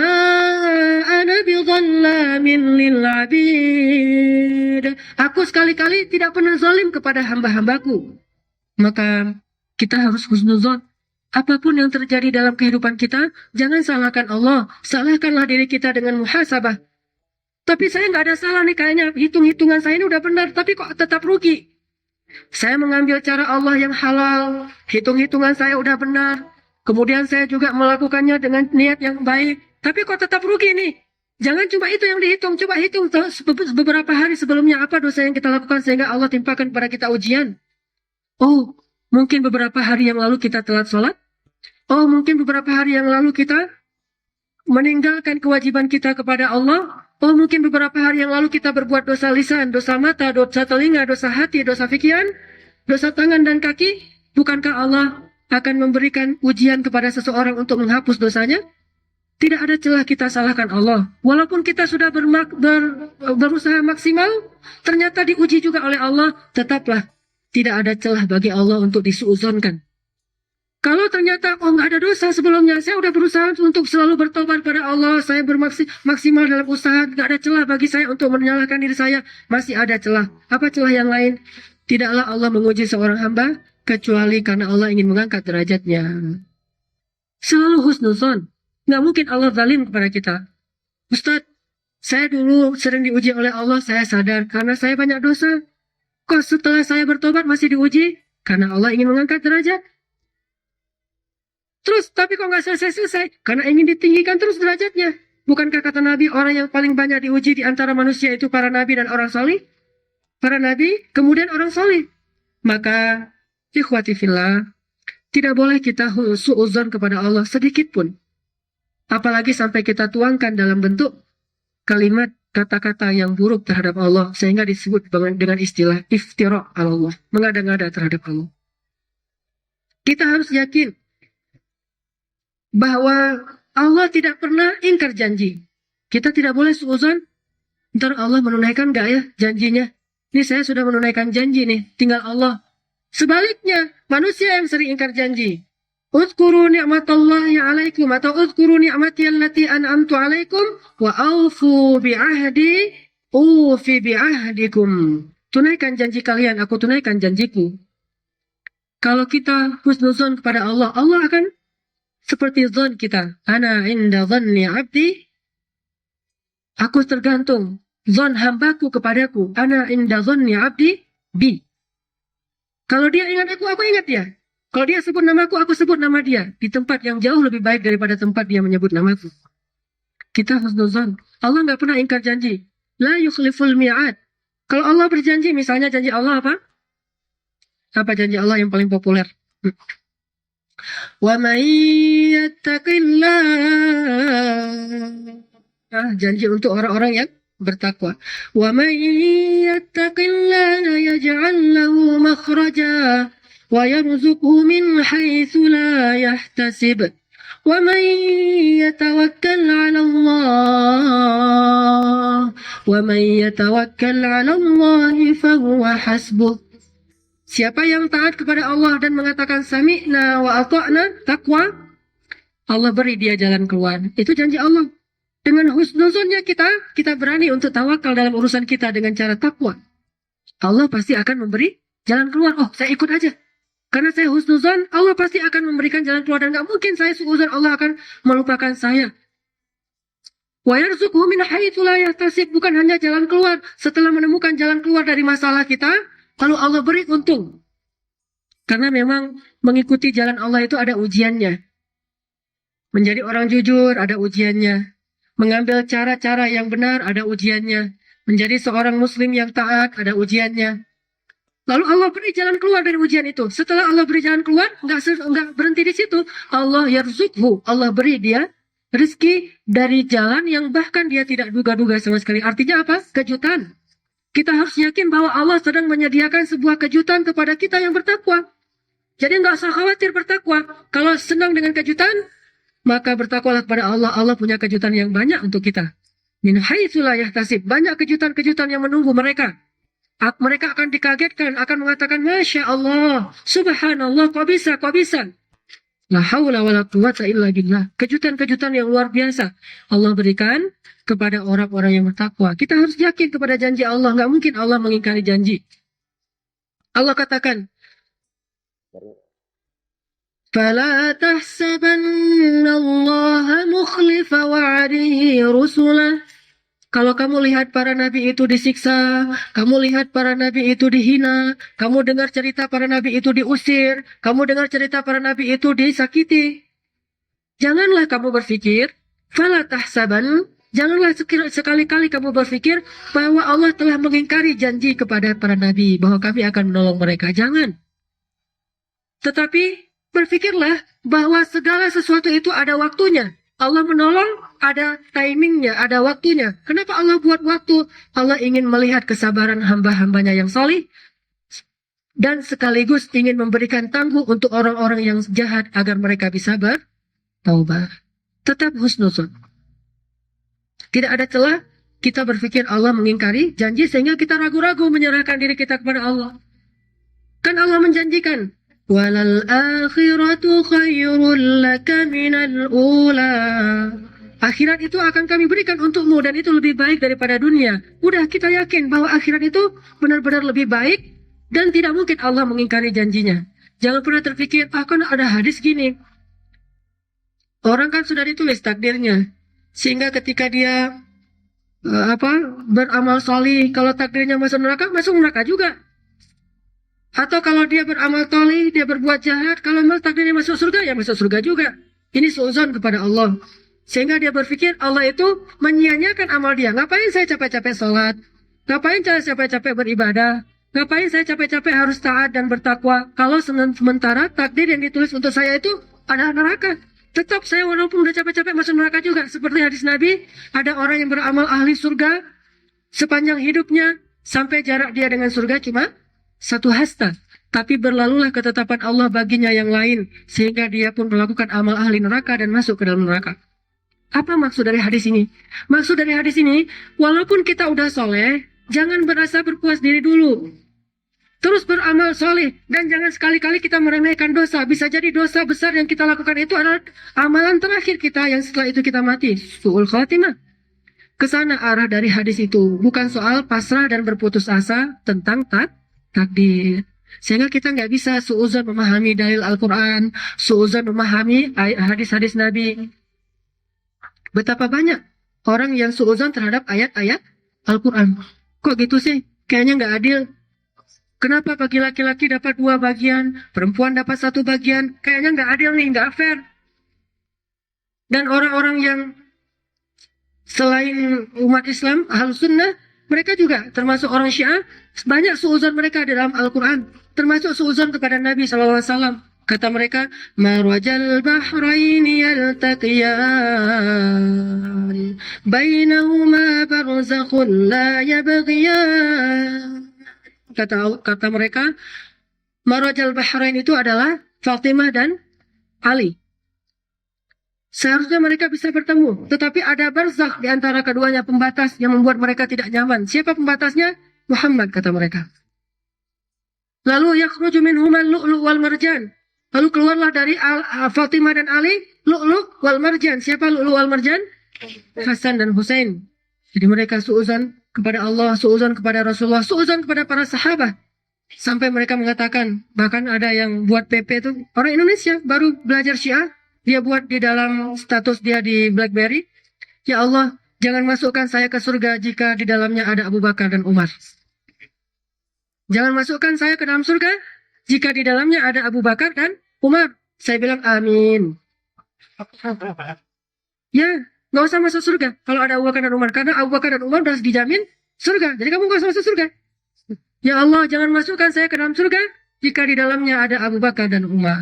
ana bidhallamin lil abid. Aku sekali-kali tidak pernah zalim kepada hamba-hambaku. Maka kita harus husnuzon. Apapun yang terjadi dalam kehidupan kita, jangan salahkan Allah. Salahkanlah diri kita dengan muhasabah. Tapi saya nggak ada salah nih, kayaknya hitung-hitungan saya ini udah benar, tapi kok tetap rugi. Saya mengambil cara Allah yang halal, hitung-hitungan saya udah benar, kemudian saya juga melakukannya dengan niat yang baik, tapi kok tetap rugi nih. Jangan cuma itu yang dihitung, coba hitung beberapa hari sebelumnya apa dosa yang kita lakukan sehingga Allah timpakan kepada kita ujian. Oh, mungkin beberapa hari yang lalu kita telat sholat. Oh, mungkin beberapa hari yang lalu kita meninggalkan kewajiban kita kepada Allah. Oh, mungkin beberapa hari yang lalu kita berbuat dosa lisan, dosa mata, dosa telinga, dosa hati, dosa pikiran, dosa tangan dan kaki. Bukankah Allah akan memberikan ujian kepada seseorang untuk menghapus dosanya? Tidak ada celah kita salahkan Allah. Walaupun kita sudah berusaha maksimal, ternyata diuji juga oleh Allah, tetaplah tidak ada celah bagi Allah untuk disuuzonkan. Kalau ternyata nggak ada dosa sebelumnya, saya udah berusaha untuk selalu bertobat pada Allah, saya bermaksimal dalam usaha, nggak ada celah bagi saya untuk menyalahkan diri saya, masih ada celah. Apa celah yang lain? Tidaklah Allah menguji seorang hamba kecuali karena Allah ingin mengangkat derajatnya. Selalu husnuzon. Nggak mungkin Allah zalim kepada kita. Ustadz, saya dulu sering diuji oleh Allah, saya sadar karena saya banyak dosa. Kok setelah saya bertobat masih diuji? Karena Allah ingin mengangkat derajat. Terus, tapi kok nggak selesai-selesai? Karena ingin ditinggikan terus derajatnya. Bukankah kata Nabi, orang yang paling banyak diuji di antara manusia itu para Nabi dan orang salih? Para Nabi, kemudian orang salih. Maka, ikhwati fillah, tidak boleh kita su'uzon kepada Allah sedikit pun. Apalagi sampai kita tuangkan dalam bentuk kalimat kata-kata yang buruk terhadap Allah. Sehingga disebut dengan istilah iftira' Allah. Mengada-ngada terhadap Allah. Kita harus yakin bahwa Allah tidak pernah ingkar janji. Kita tidak boleh suuzon Ntar Allah menunaikan nggak ya janjinya? Ini saya sudah menunaikan janji nih, tinggal Allah. Sebaliknya, manusia yang sering ingkar janji. Udhkuru ni'matallahi alaikum atau udhkuru ni'mati allati an'amtu alaikum wa aufu bi'ahdi ufi bi'ahdikum. Tunaikan janji kalian, aku tunaikan janjiku. Kalau kita husnuzon kepada Allah, Allah akan seperti zon kita. Ana inda dhanni abdi. Aku tergantung zon hambaku kepadaku. Ana inda dhanni abdi bi. Kalau dia ingat aku ingat dia. Kalau dia sebut namaku, aku sebut nama dia. Di tempat yang jauh lebih baik daripada tempat dia menyebut namaku. Kita husnuzon. Allah nggak pernah ingkar janji. La yukhliful mi'ad. Kalau Allah berjanji, misalnya janji Allah apa? Apa janji Allah yang paling populer? Wa man yattaqillah. Janji untuk orang-orang yang bertakwa. Wa man yattaqillaha yaj'al lahu makhraja wa yarzuqhu min haitsu la yahtasib. Wa man yatawakkal 'ala Allah wa man yatawakkal 'ala Allah fa huwa hasbuh. Siapa yang taat kepada Allah dan mengatakan sami'na wa ata'na, takwa, Allah beri dia jalan keluar. Itu janji Allah. Dengan husnuzonnya kita berani untuk tawakal dalam urusan kita dengan cara takwa. Allah pasti akan memberi jalan keluar. Oh, saya ikut aja. Karena saya husnuzon, Allah pasti akan memberikan jalan keluar. Dan gak mungkin saya suuzon, Allah akan melupakan saya. Wa yarzuqhu min haitsu la yahtasib. Bukan hanya jalan keluar. Setelah menemukan jalan keluar dari masalah kita, lalu Allah beri untung. Karena memang mengikuti jalan Allah itu ada ujiannya. Menjadi orang jujur ada ujiannya. Mengambil cara-cara yang benar ada ujiannya. Menjadi seorang muslim yang taat ada ujiannya. Lalu Allah beri jalan keluar dari ujian itu. Setelah Allah beri jalan keluar, nggak berhenti di situ. Allah yarzuqhu. Allah beri dia rezeki dari jalan yang bahkan dia tidak duga-duga sama sekali. Artinya apa? Kejutan. Kita harus yakin bahwa Allah sedang menyediakan sebuah kejutan kepada kita yang bertakwa. Jadi nggak usah khawatir bertakwa. Kalau senang dengan kejutan, maka bertakwalah kepada Allah. Allah punya kejutan yang banyak untuk kita. Min haitsu la yahtasib. Banyak kejutan-kejutan yang menunggu mereka. Mereka akan dikagetkan, akan mengatakan, Masya Allah, Subhanallah, kok bisa, kok bisa. La haula wa la quwata illa billah. Kejutan-kejutan yang luar biasa Allah berikan kepada orang-orang yang bertakwa. Kita harus yakin kepada janji Allah. Nggak mungkin Allah mengingkari janji. Allah katakan, Fala tahsabanna Allah mukhlifa wa'adihi rusulah. Kalau kamu lihat para nabi itu disiksa, kamu lihat para nabi itu dihina, kamu dengar cerita para nabi itu diusir, kamu dengar cerita para nabi itu disakiti. Janganlah kamu berpikir, fala tahsaban, janganlah sekali-kali kamu berpikir bahwa Allah telah mengingkari janji kepada para nabi, bahwa kami akan menolong mereka. Jangan. Tetapi berpikirlah bahwa segala sesuatu itu ada waktunya. Allah menolong, ada timingnya, ada waktunya. Kenapa Allah buat waktu? Allah ingin melihat kesabaran hamba-hambanya yang salih, dan sekaligus ingin memberikan tangguh untuk orang-orang yang jahat agar mereka bisa bertaubat. Tetap husnuzon. Tidak ada celah kita berpikir Allah mengingkari janji sehingga kita ragu-ragu menyerahkan diri kita kepada Allah. Kan Allah menjanjikan, walal akhiratu khairul laka minal ula. Akhirat itu akan kami berikan untukmu dan itu lebih baik daripada dunia. Udah kita yakin bahwa akhirat itu benar-benar lebih baik dan tidak mungkin Allah mengingkari janjinya. Jangan pernah terpikir, kan ada hadis gini. Orang kan sudah ditulis takdirnya. Sehingga ketika dia beramal solih, kalau takdirnya masuk neraka juga. Atau kalau dia beramal toli, dia berbuat jahat, kalau takdirnya masuk surga, ya masuk surga juga. Ini suuzon kepada Allah. Sehingga dia berpikir Allah itu menyia-nyiakan amal dia. Ngapain saya capek-capek sholat? Ngapain saya capek-capek beribadah? Ngapain saya capek-capek harus taat dan bertakwa? Kalau sementara takdir yang ditulis untuk saya itu ada neraka. Tetap saya walaupun udah capek-capek masuk neraka juga. Seperti hadis Nabi, ada orang yang beramal ahli surga sepanjang hidupnya sampai jarak dia dengan surga cuma 1 hasta, tapi berlalulah ketetapan Allah baginya yang lain, sehingga dia pun melakukan amal ahli neraka dan masuk ke dalam neraka. Apa maksud dari hadis ini? Maksud dari hadis ini, walaupun kita udah soleh, jangan berasa berpuas diri dulu. Terus beramal soleh, dan jangan sekali-kali kita meremehkan dosa. Bisa jadi dosa besar yang kita lakukan itu adalah amalan terakhir kita yang setelah itu kita mati. Su'ul khatimah. Kesana arah dari hadis itu, bukan soal pasrah dan berputus asa tentang takdir. Sehingga kita nggak bisa suuzon memahami dalil Al-Quran, suuzon memahami hadis-hadis Nabi. Betapa banyak orang yang suuzon terhadap ayat-ayat Al-Quran. Kok gitu sih? Kayaknya nggak adil. Kenapa bagi laki-laki dapat 2 bagian, perempuan dapat 1 bagian? Kayaknya nggak adil nih, nggak fair. Dan orang-orang yang selain umat Islam, Ahlus Sunnah, mereka juga termasuk orang Syiah, banyak suuzon mereka di dalam Al-Quran, termasuk suuzon kepada Nabi SAW. Kata mereka, marwajal bahraini yaltaqiyan, bainahuma barzakhun la yabghiyan. Kata mereka, marwajal bahrain itu adalah Fatimah dan Ali. Seharusnya mereka bisa bertemu, tetapi ada barzakh di antara keduanya, pembatas yang membuat mereka tidak nyaman. Siapa pembatasnya? Muhammad, kata mereka. Lalu yakhruju minhuma lu'lu' wal marjan. Lalu keluarlah dari Fatimah dan Ali lu'lu' wal marjan. Siapa lu'lu' wal marjan? Hasan dan Husain. Jadi mereka suuzan kepada Allah, suuzan kepada Rasulullah, suuzan kepada para sahabat. Sampai mereka mengatakan, bahkan ada yang buat PP itu orang Indonesia baru belajar Syiah. Dia buat di dalam status dia di BlackBerry, ya Allah, jangan masukkan saya ke surga jika di dalamnya ada Abu Bakar dan Umar. Jangan masukkan saya ke dalam surga jika di dalamnya ada Abu Bakar dan Umar. Saya bilang amin. Ya, nggak usah masuk surga kalau ada Abu Bakar dan Umar, karena Abu Bakar dan Umar sudah dijamin surga. Jadi kamu nggak usah masuk surga. Ya Allah, jangan masukkan saya ke dalam surga jika di dalamnya ada Abu Bakar dan Umar.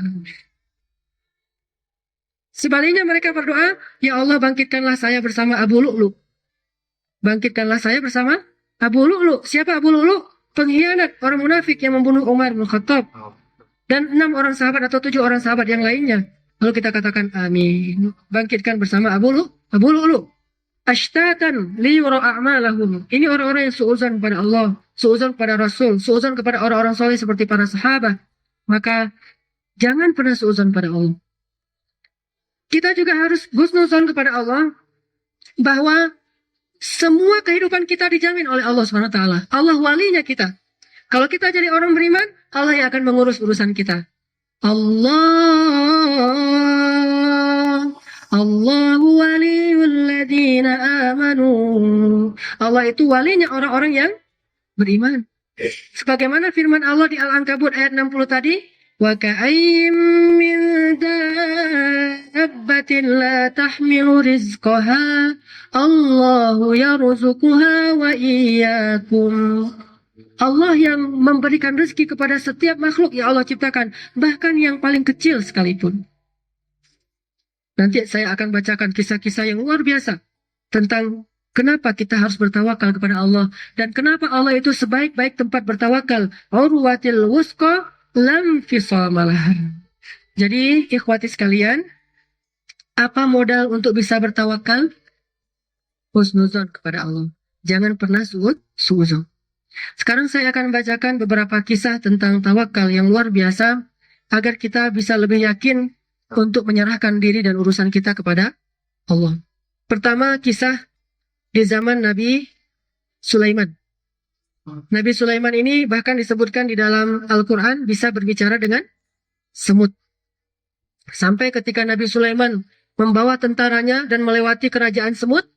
Sebaliknya mereka berdoa, ya Allah bangkitkanlah saya bersama Abu Lu'lu. Bangkitkanlah saya bersama Abu Lu'lu. Siapa Abu Lu'lu? Pengkhianat, orang munafik yang membunuh Umar bin Khattab. Dan 6 orang sahabat atau 7 orang sahabat yang lainnya. Lalu kita katakan amin. Bangkitkan bersama Abu Lu'lu. Ashtatan liyura a'malahum. Ini orang-orang yang suuzan kepada Allah, suuzan kepada Rasul, suuzan kepada orang-orang soleh seperti para sahabat. Maka jangan pernah suuzan pada Allah. Kita juga harus husnuzon kepada Allah bahwa semua kehidupan kita dijamin oleh Allah SWT. Allah walinya kita. Kalau kita jadi orang beriman, Allah yang akan mengurus urusan kita. Allahu waliyul ladina amanu. Allah itu walinya orang-orang yang beriman. Sebagaimana firman Allah di Al-Ankabut ayat 60 tadi, wa ka'ayyim min dabbatin la tahmilu rizqaha Allahu yarzuquha wa iyyakum. Allah yang memberikan rezeki kepada setiap makhluk yang Allah ciptakan, bahkan yang paling kecil sekalipun. Nanti saya akan bacakan kisah-kisah yang luar biasa tentang kenapa kita harus bertawakal kepada Allah dan kenapa Allah itu sebaik-baik tempat bertawakal. Urwatil wusqa lam fisamalah. Jadi ikhwati sekalian, apa modal untuk bisa bertawakal? Husnuzon kepada Allah. Jangan pernah suuzon. Sekarang saya akan bacakan beberapa kisah tentang tawakal yang luar biasa agar kita bisa lebih yakin untuk menyerahkan diri dan urusan kita kepada Allah. Pertama, kisah di zaman Nabi Sulaiman. Nabi Sulaiman ini bahkan disebutkan di dalam Al-Quran bisa berbicara dengan semut. Sampai ketika Nabi Sulaiman membawa tentaranya dan melewati kerajaan semut,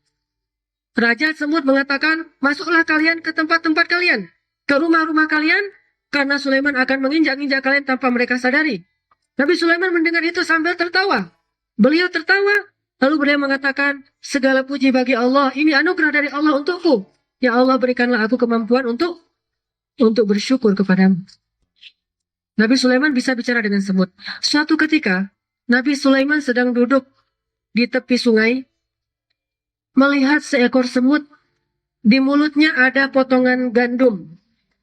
Raja semut mengatakan, masuklah kalian ke tempat-tempat kalian, ke rumah-rumah kalian, karena Sulaiman akan menginjak-injak kalian tanpa mereka sadari. Nabi Sulaiman mendengar itu sambil tertawa. Beliau tertawa, lalu beliau mengatakan, segala puji bagi Allah, ini anugerah dari Allah untukku. Ya Allah, berikanlah aku kemampuan untuk bersyukur kepadamu. Nabi Sulaiman bisa bicara dengan semut. Suatu ketika, Nabi Sulaiman sedang duduk di tepi sungai, melihat seekor semut, di mulutnya ada potongan gandum.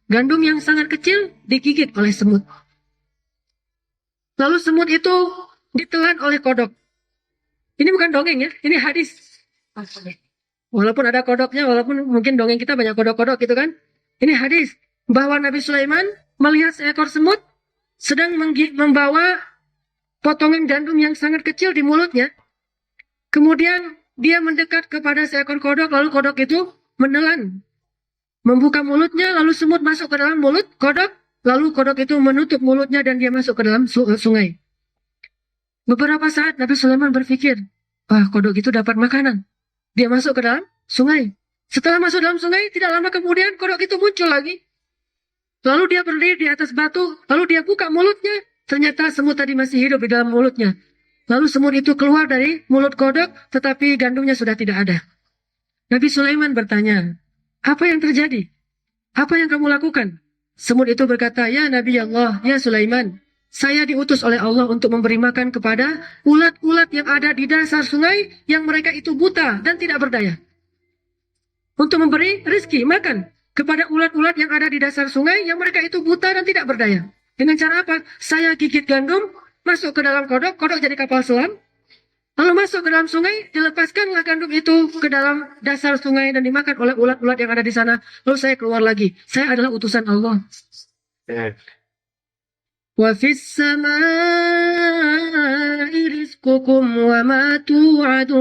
Gandum yang sangat kecil digigit oleh semut. Lalu semut itu ditelan oleh kodok. Ini bukan dongeng ya, ini hadis. Walaupun ada kodoknya, walaupun mungkin dongeng kita banyak kodok-kodok gitu kan. Ini hadis bahwa Nabi Sulaiman melihat seekor semut sedang membawa potongan gandum yang sangat kecil di mulutnya. Kemudian dia mendekat kepada seekor kodok, lalu kodok itu menelan, membuka mulutnya, lalu semut masuk ke dalam mulut kodok, lalu kodok itu menutup mulutnya dan dia masuk ke dalam sungai. Beberapa saat Nabi Sulaiman berpikir, wah, kodok itu dapat makanan. Dia masuk ke dalam sungai. Setelah masuk dalam sungai, tidak lama kemudian kodok itu muncul lagi. Lalu dia berdiri di atas batu, lalu dia buka mulutnya. Ternyata semut tadi masih hidup di dalam mulutnya. Lalu semut itu keluar dari mulut kodok, tetapi gandumnya sudah tidak ada. Nabi Sulaiman bertanya, apa yang terjadi? Apa yang kamu lakukan? Semut itu berkata, ya Nabi Allah, ya Sulaiman, saya diutus oleh Allah untuk memberi makan kepada ulat-ulat yang ada di dasar sungai yang mereka itu buta dan tidak berdaya. Untuk memberi rezeki makan kepada ulat-ulat yang ada di dasar sungai yang mereka itu buta dan tidak berdaya. Dengan cara apa? Saya gigit gandum, masuk ke dalam kodok, kodok jadi kapal selam, lalu masuk ke dalam sungai, dilepaskanlah gandum itu ke dalam dasar sungai dan dimakan oleh ulat-ulat yang ada di sana. Lalu saya keluar lagi. Saya adalah utusan Allah. Wa fis samaa'i rizqukum wa ma tu'adun.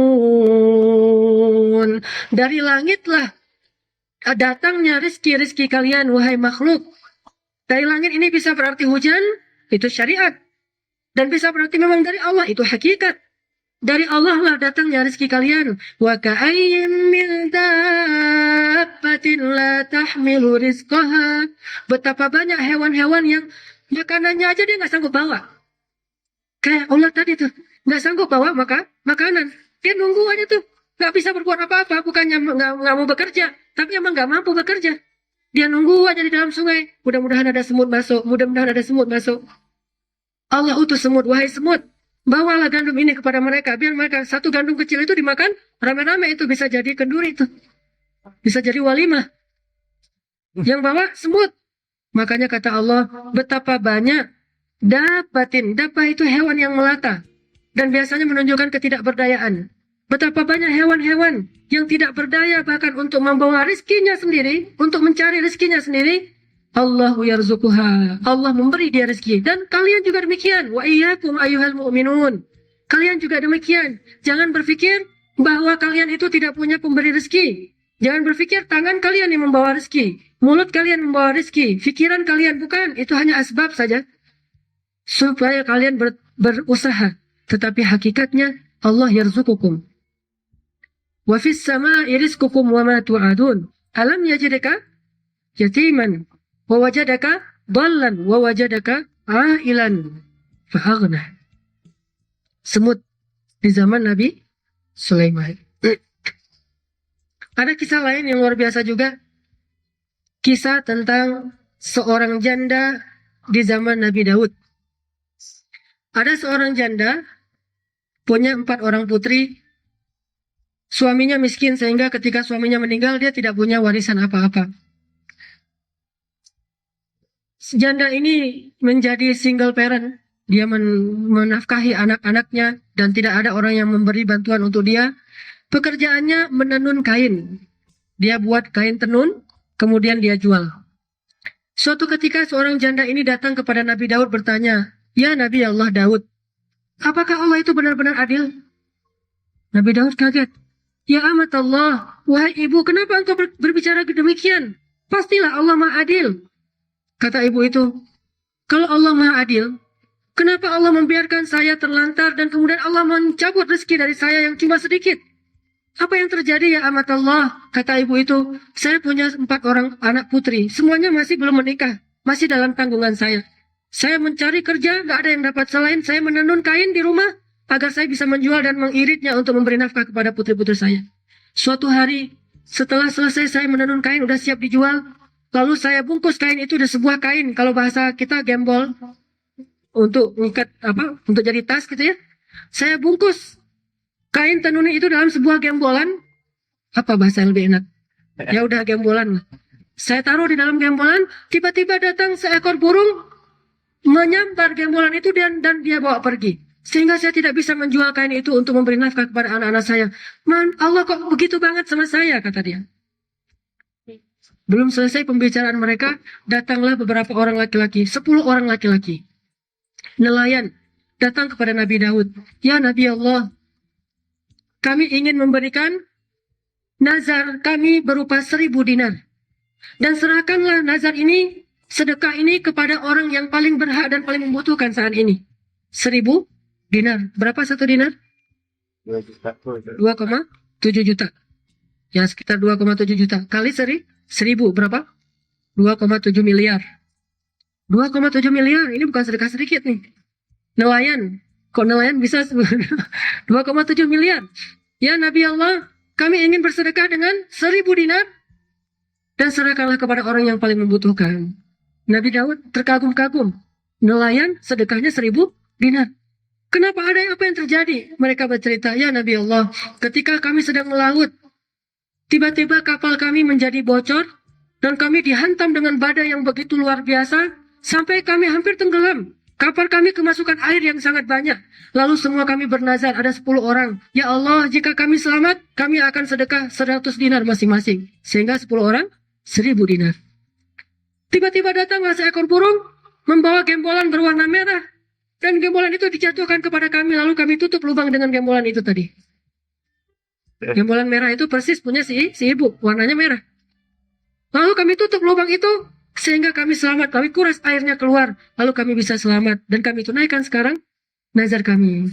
Dari langitlah datangnya rizki kalian, wahai makhluk. Dari langit ini bisa berarti hujan, itu syariat. Dan bisa berarti memang dari Allah, itu hakikat. Dari Allah lah datangnya rizki kalian. Wa ka'ayyin min dabbatin la tahmilu rizqaha. Betapa banyak hewan-hewan yang makanannya aja dia nggak sanggup bawa. Kayak ulat tadi tuh, nggak sanggup bawa makanan. Dia nunggu aja tuh, nggak bisa berbuat apa-apa. Bukannya nggak mau bekerja, tapi emang nggak mampu bekerja. Dia nunggu aja di dalam sungai. Mudah-mudahan ada semut masuk. Mudah-mudahan ada semut masuk. Allah utus semut, wahai semut, bawalah gandum ini kepada mereka. Biar mereka satu gandum kecil itu dimakan rame-rame, itu bisa jadi kenduri itu, bisa jadi walimah. Yang bawa semut. Makanya kata Allah, betapa banyak dapatin. Dapah itu hewan yang melata dan biasanya menunjukkan ketidakberdayaan. Betapa banyak hewan-hewan yang tidak berdaya bahkan untuk membawa rezekinya sendiri, untuk mencari rezekinya sendiri. Allahu yarzuquha. Allah memberi dia rezeki. Dan kalian juga demikian. Wa iyyakum ayyuhal mu'minun. Kalian juga demikian. Jangan berpikir bahwa kalian itu tidak punya pemberi rezeki. Jangan berpikir tangan kalian yang membawa rezeki, mulut kalian membawa rezeki, pikiran kalian bukan. Itu hanya asbab saja supaya kalian berusaha. Tetapi hakikatnya Allah yarzuqukum. Wa fis samaa'i rizqukum wa ma tu'adun. Alam yajidaka yatiman wa wajadaka dhallan wa wajadaka a'ilan fa'aghna. Semut di zaman Nabi Sulaiman. Ada kisah lain yang luar biasa juga. Kisah tentang seorang janda di zaman Nabi Daud. Ada seorang janda punya 4 orang putri. Suaminya miskin sehingga ketika suaminya meninggal dia tidak punya warisan apa-apa. Janda ini menjadi single parent. Dia menafkahi anak-anaknya dan tidak ada orang yang memberi bantuan untuk dia. Pekerjaannya menenun kain. Dia buat kain tenun, kemudian dia jual. Suatu ketika seorang janda ini datang kepada Nabi Daud bertanya, ya Nabi Allah Daud, apakah Allah itu benar-benar adil? Nabi Daud kaget. Ya amat Allah, wahai ibu, kenapa engkau berbicara demikian? Pastilah Allah Maha Adil. Kata ibu itu, kalau Allah Maha Adil, kenapa Allah membiarkan saya terlantar dan kemudian Allah mencabut rezeki dari saya yang cuma sedikit? Apa yang terjadi ya amat Allah? Kata ibu itu, saya punya 4 orang anak putri. Semuanya masih belum menikah. Masih dalam tanggungan saya. Saya mencari kerja, gak ada yang dapat. Selain saya menenun kain di rumah, agar saya bisa menjual dan mengiritnya untuk memberi nafkah kepada putri-putri saya. Suatu hari, setelah selesai saya menenun kain, udah siap dijual. Lalu saya bungkus kain itu di sebuah kain. Kalau bahasa kita gembol. Untuk mengikat, untuk jadi tas gitu ya. Saya bungkus kain tenun itu dalam sebuah gembolan. Apa bahasa yang lebih enak? Ya udah gembolan. Saya taruh di dalam gembolan. Tiba-tiba datang seekor burung menyambar gembolan itu dan dia bawa pergi. Sehingga saya tidak bisa menjual kain itu untuk memberi nafkah kepada anak-anak saya. Allah kok begitu banget sama saya, kata dia. Belum selesai pembicaraan mereka, datanglah beberapa orang laki-laki, 10 orang laki-laki. Nelayan datang kepada Nabi Daud. Ya Nabi Allah, kami ingin memberikan nazar kami berupa 1000 dinar. Dan serahkanlah nazar ini, sedekah ini kepada orang yang paling berhak dan paling membutuhkan saat ini. 1000 dinar. Berapa satu dinar? 2,7 juta. Ya sekitar 2,7 juta. Kali 1000 berapa? 2,7 miliar. 2,7 miliar. Ini bukan sedekah sedikit nih. Nelayan. Kok nelayan bisa 2,7 miliar? Ya Nabi Allah, kami ingin bersedekah dengan 1000 dinar. Dan serahkanlah kepada orang yang paling membutuhkan. Nabi Daud terkagum-kagum. Nelayan sedekahnya 1000 dinar. Kenapa apa yang terjadi? Mereka bercerita, ya Nabi Allah, ketika kami sedang melaut, tiba-tiba kapal kami menjadi bocor, dan kami dihantam dengan badai yang begitu luar biasa, sampai kami hampir tenggelam. Kapal kami kemasukan air yang sangat banyak. Lalu semua kami bernazar, ada 10 orang. Ya Allah, jika kami selamat, kami akan sedekah 100 dinar masing-masing. Sehingga 10 orang, 1000 dinar. Tiba-tiba datanglah seekor burung, membawa gembolan berwarna merah. Dan gembolan itu dijatuhkan kepada kami, lalu kami tutup lubang dengan gembolan itu tadi. Gembolan merah itu persis punya si ibu, warnanya merah. Lalu kami tutup lubang itu, sehingga kami selamat, kami kuras airnya keluar, lalu kami bisa selamat. Dan kami tunaikan sekarang nazar kami.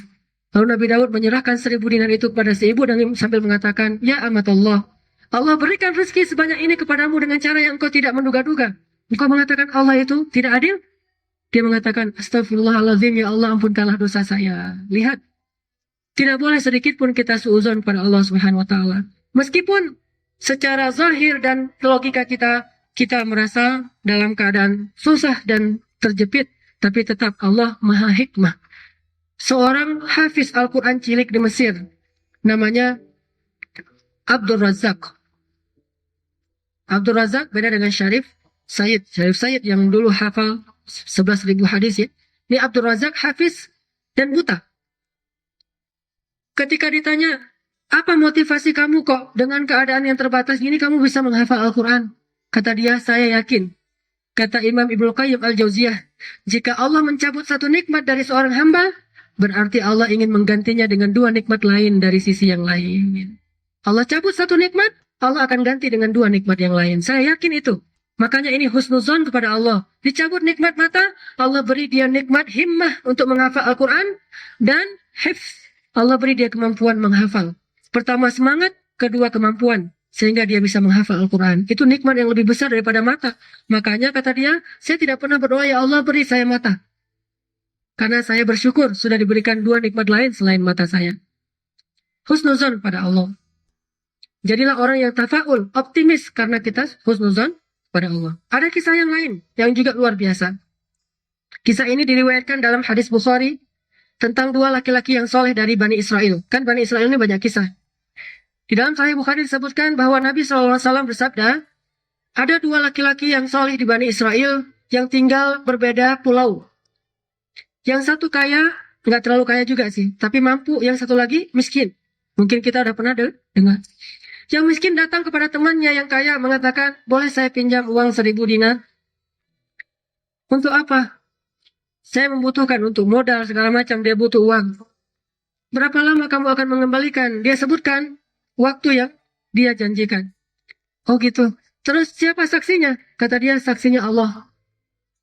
Lalu Nabi Daud menyerahkan 1000 dinar itu kepada si ibu dan sambil mengatakan, ya amat Allah, Allah berikan rezeki sebanyak ini kepadamu dengan cara yang engkau tidak menduga-duga. Engkau mengatakan Allah itu tidak adil? Dia mengatakan, astagfirullahaladzim, ya Allah ampunkanlah dosa saya. Lihat, tidak boleh sedikit pun kita suuzon kepada Allah Subhanahu wa taala. Meskipun secara zahir dan logika kita merasa dalam keadaan susah dan terjepit, tapi tetap Allah Maha Hikmah. Seorang hafiz Al-Quran cilik di Mesir, namanya Abdul Razak. Abdul Razak beda dengan Syarif Said yang dulu hafal 11.000 hadis ya. Ini Abdul Razak hafiz dan buta. Ketika ditanya, apa motivasi kamu kok dengan keadaan yang terbatas ini kamu bisa menghafal Al-Quran? Kata dia, saya yakin. Kata Imam Ibnu Qayyim Al-Jauziyah, jika Allah mencabut satu nikmat dari seorang hamba, berarti Allah ingin menggantinya dengan 2 nikmat lain dari sisi yang lain. Allah cabut satu nikmat, Allah akan ganti dengan 2 nikmat yang lain. Saya yakin itu. Makanya ini husnuzon kepada Allah. Dicabut nikmat mata, Allah beri dia nikmat himmah untuk menghafal Al-Quran, dan hifz. Allah beri dia kemampuan menghafal. Pertama semangat, kedua kemampuan. Sehingga dia bisa menghafal Al-Quran. Itu nikmat yang lebih besar daripada mata. Makanya kata dia, saya tidak pernah berdoa, ya Allah beri saya mata. Karena saya bersyukur sudah diberikan 2 nikmat lain selain mata saya. Husnuzon pada Allah. Jadilah orang yang tafaul, optimis karena kita husnuzon pada Allah. Ada kisah yang lain yang juga luar biasa. Kisah ini diriwayatkan dalam hadis Bukhari tentang 2 laki-laki yang soleh dari Bani Israel. Kan Bani Israel ini banyak kisah. Di dalam Sahih Bukhari disebutkan bahwa Nabi SAW bersabda, ada 2 laki-laki yang soleh di Bani Israel yang tinggal berbeda pulau. Yang satu kaya, nggak terlalu kaya juga sih, tapi mampu. Yang satu lagi miskin. Mungkin kita udah pernah dengar. Yang miskin datang kepada temannya yang kaya mengatakan, boleh saya pinjam uang 1000 dinar? Untuk apa? Saya membutuhkan untuk modal segala macam, dia butuh uang. Berapa lama kamu akan mengembalikan? Dia sebutkan waktu yang dia janjikan. Oh gitu. Terus siapa saksinya? Kata dia, saksinya Allah.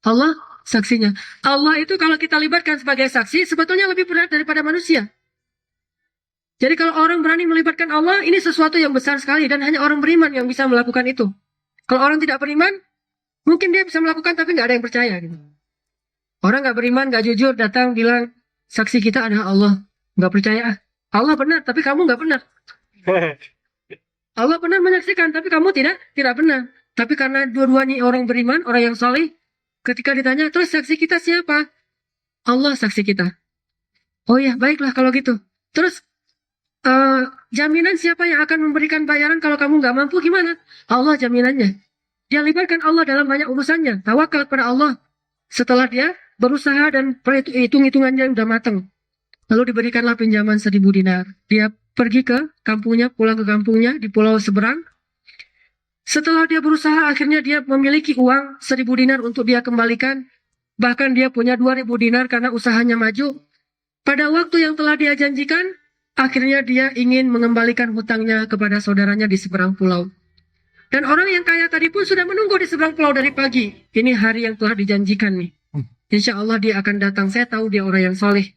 Allah saksinya. Allah itu kalau kita libatkan sebagai saksi, sebetulnya lebih berat daripada manusia. Jadi kalau orang berani melibatkan Allah, ini sesuatu yang besar sekali. Dan hanya orang beriman yang bisa melakukan itu. Kalau orang tidak beriman, mungkin dia bisa melakukan tapi nggak ada yang percaya. Gitu. Orang nggak beriman, nggak jujur, datang bilang, saksi kita adalah Allah. Nggak percaya. Allah benar, tapi kamu nggak benar. Allah benar menyaksikan, tapi kamu tidak benar. Tapi karena dua-duanya orang beriman, orang yang saleh, ketika ditanya, terus saksi kita siapa? Allah saksi kita. Oh ya, baiklah kalau gitu. Terus, jaminan siapa yang akan memberikan bayaran kalau kamu nggak mampu gimana? Allah jaminannya. Dia libatkan Allah dalam banyak urusannya. Tawakal kepada Allah. Setelah dia berusaha dan hitung-hitungannya udah matang. Lalu diberikanlah pinjaman 1.000 dinar. Dia pergi ke kampungnya, pulang ke kampungnya di pulau seberang. Setelah dia berusaha, akhirnya dia memiliki uang 1.000 dinar untuk dia kembalikan. Bahkan dia punya 2.000 dinar karena usahanya maju. Pada waktu yang telah dia janjikan, akhirnya dia ingin mengembalikan hutangnya kepada saudaranya di seberang pulau. Dan orang yang kaya tadi pun sudah menunggu di seberang pulau dari pagi. Ini hari yang telah dijanjikan nih. Insya Allah dia akan datang. Saya tahu dia orang yang soleh.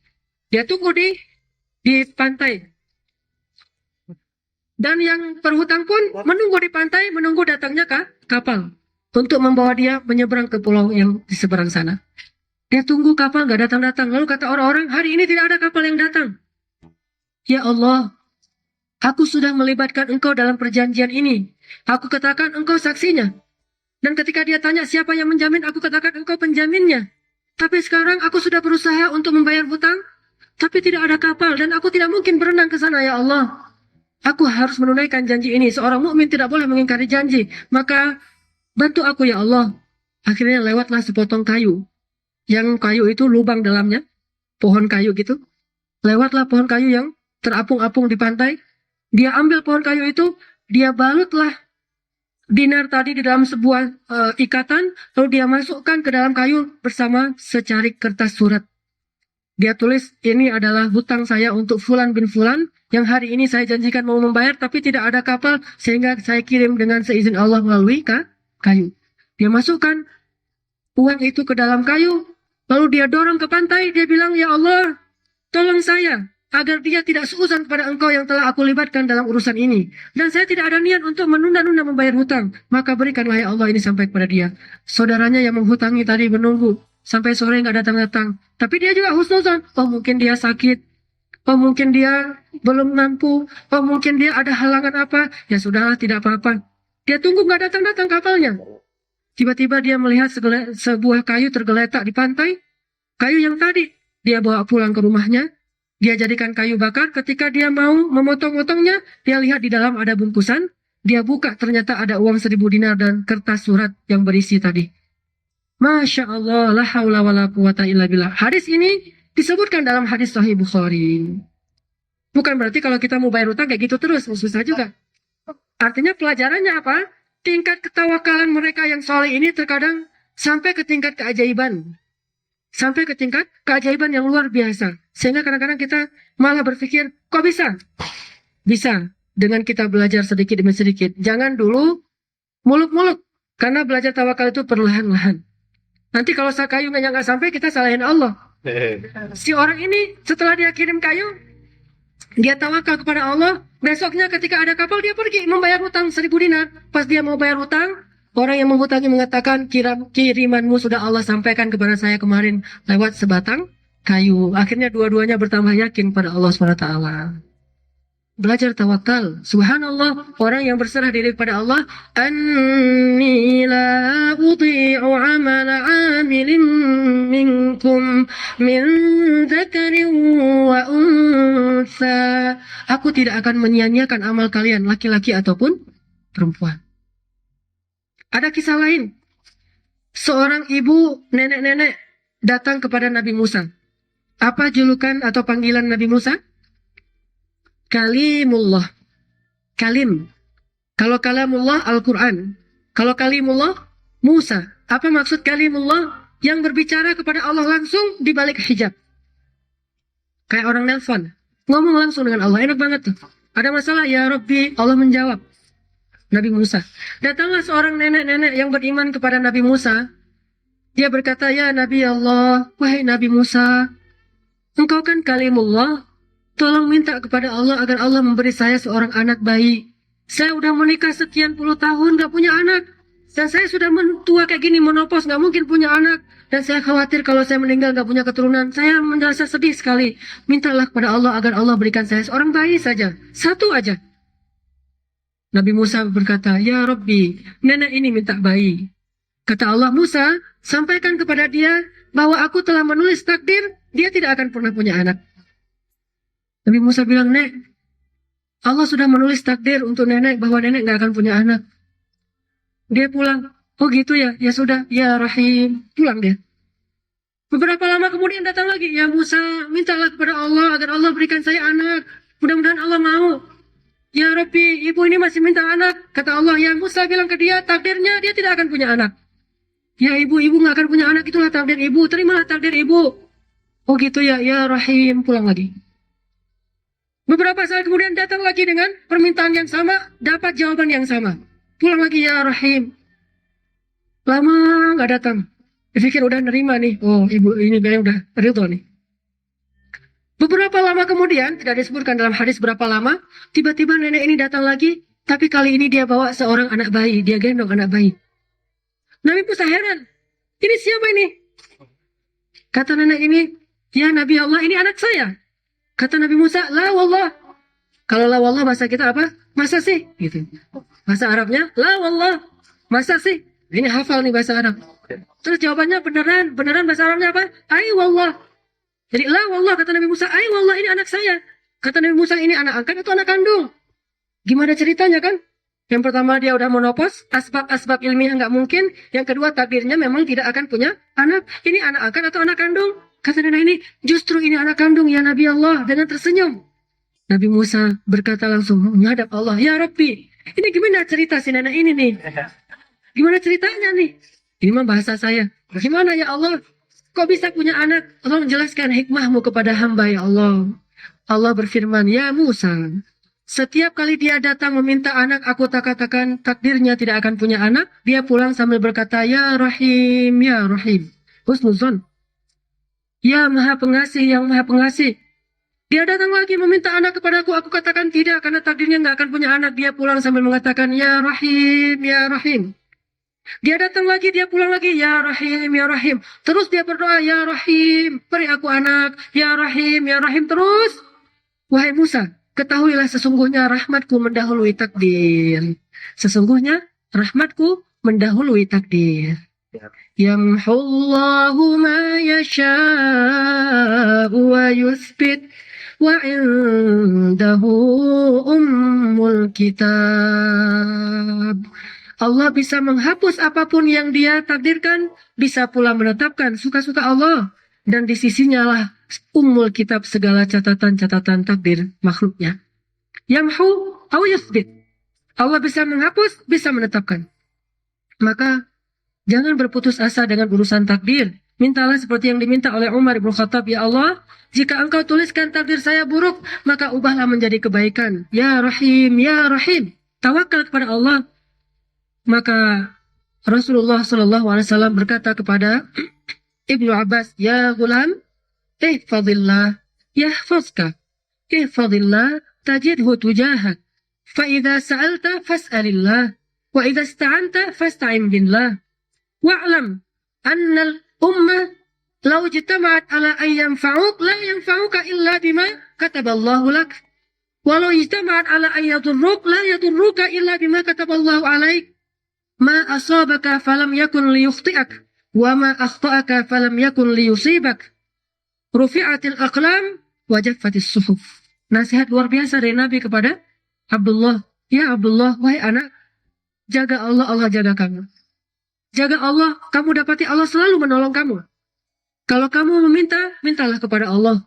Dia tunggu di pantai. Dan yang berhutang pun menunggu di pantai, menunggu datangnya kapal. Untuk membawa dia menyeberang ke pulau yang di seberang sana. Dia tunggu kapal nggak datang-datang. Lalu kata orang-orang, hari ini tidak ada kapal yang datang. Ya Allah, aku sudah melibatkan engkau dalam perjanjian ini. Aku katakan engkau saksinya. Dan ketika dia tanya siapa yang menjamin, aku katakan engkau penjaminnya. Tapi sekarang aku sudah berusaha untuk membayar hutang, tapi tidak ada kapal dan aku tidak mungkin berenang ke sana ya Allah. Aku harus menunaikan janji ini. Seorang mukmin tidak boleh mengingkari janji. Maka bantu aku ya Allah. Akhirnya lewatlah sepotong kayu. Yang kayu itu lubang dalamnya. Pohon kayu gitu. Lewatlah pohon kayu yang terapung-apung di pantai. Dia ambil pohon kayu itu. Dia balutlah dinar tadi di dalam sebuah ikatan. Lalu dia masukkan ke dalam kayu bersama secarik kertas surat. Dia tulis, ini adalah hutang saya untuk Fulan bin Fulan, yang hari ini saya janjikan mau membayar, tapi tidak ada kapal, sehingga saya kirim dengan seizin Allah melalui kayu. Dia masukkan uang itu ke dalam kayu, lalu dia dorong ke pantai, dia bilang, ya Allah, tolong saya, agar dia tidak seuzon kepada engkau yang telah aku libatkan dalam urusan ini. Dan saya tidak ada niat untuk menunda-nunda membayar hutang, maka berikanlah ya Allah ini sampai kepada dia. Saudaranya yang menghutangi tadi menunggu, sampai sore nggak datang-datang. Tapi dia juga husnuzon. Oh mungkin dia sakit. Oh mungkin dia belum mampu. Oh mungkin dia ada halangan apa. Ya sudahlah tidak apa-apa. Dia tunggu nggak datang-datang kapalnya. Tiba-tiba dia melihat sebuah kayu tergeletak di pantai. Kayu yang tadi dia bawa pulang ke rumahnya. Dia jadikan kayu bakar. Ketika dia mau memotong-motongnya, dia lihat di dalam ada bungkusan. Dia buka, ternyata ada uang 1.000 dinar dan kertas surat yang berisi tadi. Masya Allah, la haula wa la quwata illa billah. Hadis ini disebutkan dalam hadis Sahih Bukhari. Bukan berarti kalau kita mau bayar utang kayak gitu terus, susah juga. Artinya pelajarannya apa? Tingkat ketawakalan mereka yang soleh ini terkadang sampai ke tingkat keajaiban. Sampai ke tingkat keajaiban yang luar biasa. Sehingga kadang-kadang kita malah berpikir, kok bisa? Bisa. Dengan kita belajar sedikit demi sedikit. Jangan dulu muluk-muluk. Karena belajar tawakal itu perlahan-lahan. Nanti kalau kayunya nggak sampai, kita salahin Allah. Si orang ini setelah dia kirim kayu, dia tawakal kepada Allah. Besoknya ketika ada kapal, dia pergi membayar hutang 1.000 dinar. Pas dia mau bayar hutang, orang yang menghutangi mengatakan, kirimanmu sudah Allah sampaikan kepada saya kemarin lewat sebatang kayu. Akhirnya dua-duanya bertambah yakin pada Allah SWT. Belajar tawakal. Subhanallah, orang yang berserah diri kepada Allah, anni la udhi'u amala 'amilin minkum min dzakarin wa untha. Aku tidak akan menyia-nyiakan amal kalian, laki-laki ataupun perempuan. Ada kisah lain. Seorang ibu nenek-nenek datang kepada Nabi Musa. Apa julukan atau panggilan Nabi Musa? Kalimullah. Kalim. Kalau kalamullah Al-Quran. Kalau kalimullah Musa. Apa maksud kalimullah? Yang berbicara kepada Allah langsung di balik hijab. Kayak orang nelpon. Ngomong langsung dengan Allah. Enak banget tuh. Ada masalah? Ya Rabbi. Allah menjawab. Nabi Musa. Datanglah seorang nenek-nenek yang beriman kepada Nabi Musa. Dia berkata, ya Nabi Allah. Wahai Nabi Musa. Engkau kan kalimullah. Tolong minta kepada Allah agar Allah memberi saya seorang anak bayi. Saya udah menikah sekian puluh tahun, gak punya anak. Dan saya sudah tua kayak gini, menopause, gak mungkin punya anak. Dan saya khawatir kalau saya meninggal gak punya keturunan. Saya merasa sedih sekali. Mintalah kepada Allah agar Allah berikan saya seorang bayi saja. Satu aja. Nabi Musa berkata, ya Rabbi, nenek ini minta bayi. Kata Allah, Musa, sampaikan kepada dia bahwa aku telah menulis takdir, dia tidak akan pernah punya anak. Nabi Musa bilang, Nek, Allah sudah menulis takdir untuk nenek bahwa nenek gak akan punya anak. Dia pulang, oh gitu ya, ya sudah, ya Rahim, pulang dia. Beberapa lama kemudian datang lagi, ya Musa, mintalah kepada Allah agar Allah berikan saya anak. Mudah-mudahan Allah mau. Ya Rabbi, ibu ini masih minta anak. Kata Allah, ya Musa bilang ke dia, takdirnya dia tidak akan punya anak. Ya ibu nggak akan punya anak, itulah takdir ibu. Terimalah takdir ibu. Oh gitu ya Rahim, pulang lagi. Beberapa saat kemudian datang lagi dengan permintaan yang sama, dapat jawaban yang sama. Pulang lagi ya Rahim. Lama nggak datang. Dipikir udah nerima nih. Oh ibu ini kayaknya udah ridho nih. Beberapa lama kemudian, tidak disebutkan dalam hadis berapa lama, tiba-tiba nenek ini datang lagi, tapi kali ini dia bawa seorang anak bayi, dia gendong anak bayi. Nabi Musa heran, ini siapa ini? Kata nenek ini, ya Nabi Allah, ini anak saya. Kata Nabi Musa, la wallah. Kalau la wallah bahasa kita apa? Masa sih? Gitu. Bahasa Arabnya, la wallah. Masa sih? Ini hafal nih bahasa Arab. Terus jawabannya beneran. Beneran bahasa Arabnya apa? Ay wallah. Jadi la wallah kata Nabi Musa, ay wallah ini anak saya. Kata Nabi Musa, ini anak angkat atau anak kandung? Gimana ceritanya kan? Yang pertama dia udah monopos, asbab ilmiah nggak mungkin. Yang kedua takdirnya memang tidak akan punya anak. Ini anak angkat atau anak kandung? Kata nenek ini, justru ini anak kandung ya Nabi Allah, dengan tersenyum. Nabi Musa berkata langsung menghadap Allah, ya Rabbi, ini gimana cerita si nenek ini nih? Gimana ceritanya nih? Ini mah bahasa saya. Gimana ya Allah? Kok bisa punya anak? Tolong jelaskan hikmahmu kepada hamba ya Allah. Allah berfirman, ya Musa, setiap kali dia datang meminta anak, aku tak katakan takdirnya tidak akan punya anak. Dia pulang sambil berkata, ya Rahim, ya Rahim. Husnuzon. Ya Maha Pengasih, yang Maha Pengasih. Dia datang lagi meminta anak kepadaku, aku katakan tidak, karena takdirnya nggak akan punya anak. Dia pulang sambil mengatakan, ya Rahim, ya Rahim. Dia datang lagi, dia pulang lagi, ya Rahim, ya Rahim. Terus dia berdoa, ya Rahim, beri aku anak, ya Rahim, ya Rahim. Terus, wahai Musa, ketahuilah sesungguhnya rahmatku mendahului takdir. Sesungguhnya rahmatku mendahului takdir. Yamhullahu ma yasha'u wa yuthbit wa indahu ummul kitab. Allah bisa menghapus apapun yang dia takdirkan, bisa pula menetapkan suka-suka Allah. Dan di sisinya lah ummul kitab segala catatan-catatan takdir makhluknya. Yamhu au yuthbit. Allah bisa menghapus, bisa menetapkan. Maka jangan berputus asa dengan urusan takdir. Mintalah seperti yang diminta oleh Umar bin Khattab, ya Allah, jika engkau tuliskan takdir saya buruk, maka ubahlah menjadi kebaikan. Ya Rahim, ya Rahim. Tawakal kepada Allah. Maka Rasulullah SAW berkata kepada Ibnu Abbas, ya gulam, ihfadillah, yahfazka, ihfadillah, tajidhu tujahak, fa'idha sa'alta fas'alillah, wa idha ista'anta fasta'in billah, wa'lam annal ummah law ijtama'at ala an yanfa'uk la yanfa'uka illa bima kataballahu lak, walau ijtama'at ala an yadurruk la yadurruka illa bima kataballahu alaik. Ma asabaka falam yakun liyukhti'ak wa ma akhta'aka falam yakun liyusibak. Rufi'atil aqlam wa jaffatis suhuf. Nasihat luar biasa dari Nabi kepada Abdullah. Ya Abdullah, wahai anak, jaga Allah, Allah jaga kamu. Jaga Allah, kamu dapati Allah selalu menolong kamu. Kalau kamu meminta, mintalah kepada Allah.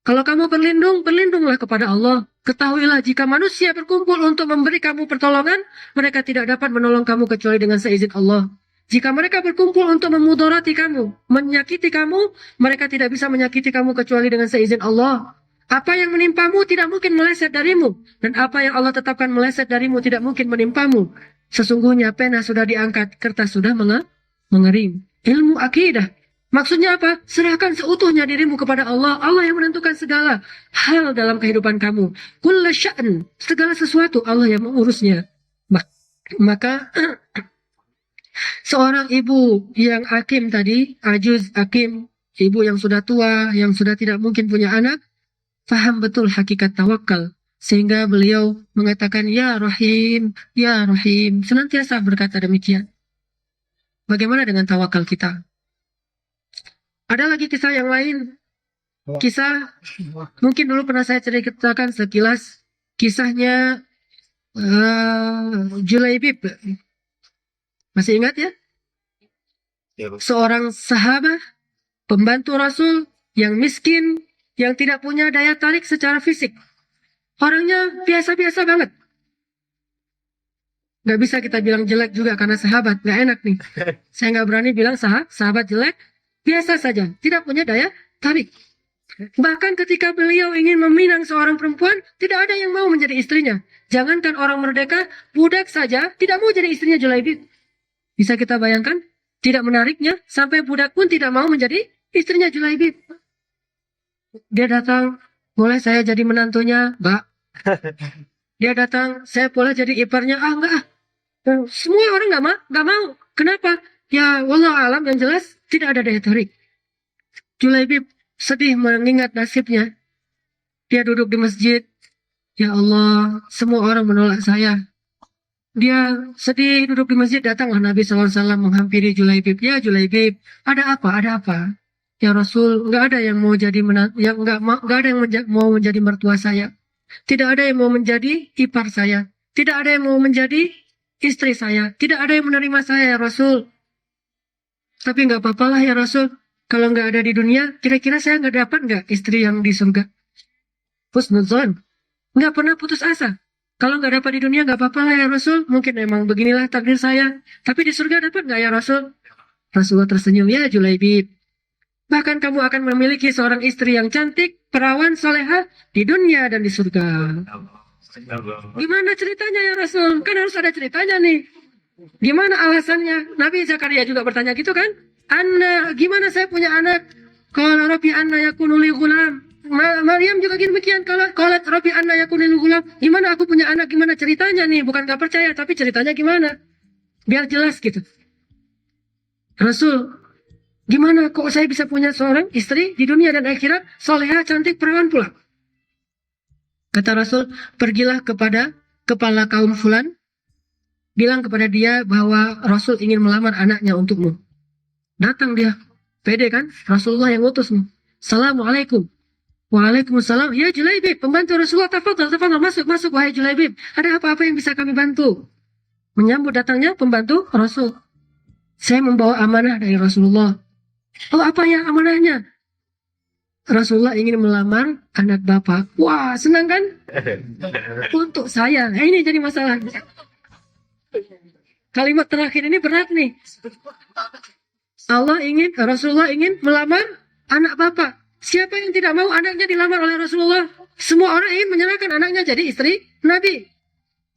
Kalau kamu berlindung, berlindunglah kepada Allah. Ketahuilah jika manusia berkumpul untuk memberi kamu pertolongan, mereka tidak dapat menolong kamu kecuali dengan seizin Allah. Jika mereka berkumpul untuk memudarati kamu, menyakiti kamu, mereka tidak bisa menyakiti kamu kecuali dengan seizin Allah. Apa yang menimpamu tidak mungkin meleset darimu, dan apa yang Allah tetapkan meleset darimu tidak mungkin menimpamu. Sesungguhnya pena sudah diangkat, kertas sudah mengering. Ilmu akidah. Maksudnya apa? Serahkan seutuhnya dirimu kepada Allah. Allah yang menentukan segala hal dalam kehidupan kamu. Kulla sya'n. Segala sesuatu Allah yang mengurusnya. Maka seorang ibu yang akim tadi, ajuz akim, ibu yang sudah tua, yang sudah tidak mungkin punya anak, faham betul hakikat tawakal. Sehingga beliau mengatakan, ya Rahim, ya Rahim. Senantiasa berkata demikian. Bagaimana dengan tawakal kita? Ada lagi kisah yang lain. Kisah, mungkin dulu pernah saya ceritakan sekilas. Kisahnya Julaibib. Masih ingat ya? Seorang sahabat pembantu Rasul yang miskin, yang tidak punya daya tarik secara fisik. Orangnya biasa-biasa banget. Gak bisa kita bilang jelek juga karena sahabat, gak enak nih. Saya gak berani bilang sahabat jelek, biasa saja, tidak punya daya tarik. Bahkan ketika beliau ingin meminang seorang perempuan, tidak ada yang mau menjadi istrinya. Jangankan orang merdeka, budak saja tidak mau jadi istrinya Julaibib. Bisa kita bayangkan? Tidak menariknya, sampai budak pun tidak mau menjadi istrinya Julaibib. Dia datang, boleh saya jadi menantunya? Enggak. Dia datang, saya boleh jadi iparnya? Ah, enggak. Semua orang nggak mau. Kenapa? Ya, wallah alam, yang jelas tidak ada daya tarik. Julaibib sedih mengingat nasibnya. Dia duduk di masjid. Ya Allah, semua orang menolak saya. Dia sedih duduk di masjid, datanglah Nabi SAW menghampiri Julaibib. Ya Julaibib, ada apa? Ada apa? Ya Rasul, nggak ada yang mau jadi nggak ada yang mau menjadi mertua saya. Tidak ada yang mau menjadi ipar saya. Tidak ada yang mau menjadi istri saya. Tidak ada yang menerima saya ya Rasul. Tapi nggak apa-apalah ya Rasul. Kalau nggak ada di dunia, kira-kira saya nggak dapat nggak istri yang di surga? Husnuzon. Nggak pernah putus asa. Kalau nggak dapat di dunia nggak apa-apa lah ya Rasul. Mungkin memang beginilah takdir saya. Tapi di surga dapat nggak ya Rasul? Rasulullah tersenyum, ya Julaibib. Bahkan kamu akan memiliki seorang istri yang cantik, perawan, soleha di dunia dan di surga. Gimana ceritanya ya Rasul? Kan harus ada ceritanya nih. Gimana alasannya? Nabi Zakaria juga bertanya gitu kan? Gimana saya punya anak? Qala rabbi anna yakunu li ghulam. Maryam juga demikian. Kalau Rabbi anna yakunu li ghulam. Gimana aku punya anak? Gimana ceritanya nih? Bukan gak percaya, tapi ceritanya gimana? Biar jelas gitu. Rasul, gimana kok saya bisa punya seorang istri di dunia dan akhirat, soleha, cantik, perawan pula? Kata Rasul, pergilah kepada kepala kaum Fulan, bilang kepada dia bahwa Rasul ingin melamar anaknya untukmu. Datang dia, pede kan? Rasulullah yang utus nih. Assalamualaikum. Waalaikumsalam. Ya Julaibib, pembantu Rasulullah, tafadhal, masuk, wahai Julaibib. Ada apa-apa yang bisa kami bantu? Menyambut datangnya pembantu Rasul. Saya membawa amanah dari Rasulullah. Oh, apa ya amanahnya? Rasulullah ingin melamar anak bapak. Wah, senang kan? Untuk saya. Nah, ini jadi masalah. Kalimat terakhir ini berat nih. Rasulullah ingin melamar anak bapak. Siapa yang tidak mau anaknya dilamar oleh Rasulullah? Semua orang ingin menyerahkan anaknya jadi istri Nabi.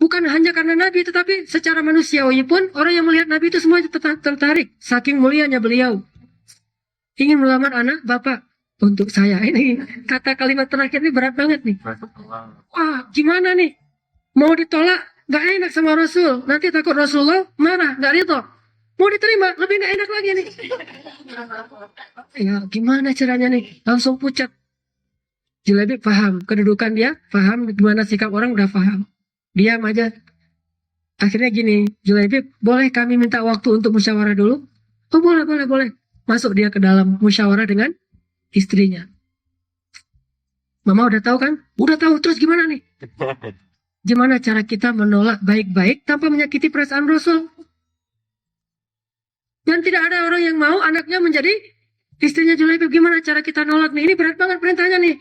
Bukan hanya karena Nabi, tetapi secara manusiawi pun orang yang melihat Nabi itu semua tertarik. Saking mulianya beliau. Ingin melamar anak bapak untuk saya. Ini kata kalimat terakhir ini berat banget nih. Wah, gimana nih? Mau ditolak, gak enak sama Rasul. Nanti takut Rasulullah marah, gak ridho. Mau diterima, lebih gak enak lagi nih. Ya, gimana caranya nih? Langsung pucat. Julaibib paham kedudukan dia, paham gimana sikap orang, udah paham. Diam aja. Akhirnya gini, Julaibib, boleh kami minta waktu untuk musyawarah dulu? Oh, boleh. Masuk dia ke dalam musyawarah dengan istrinya. Mama udah tahu kan? Udah tahu, terus gimana nih? Gimana cara kita menolak baik-baik tanpa menyakiti perasaan Rasul? Dan tidak ada orang yang mau anaknya menjadi istrinya Julaibib. Gimana cara kita nolak nih? Ini berat banget perintahnya nih.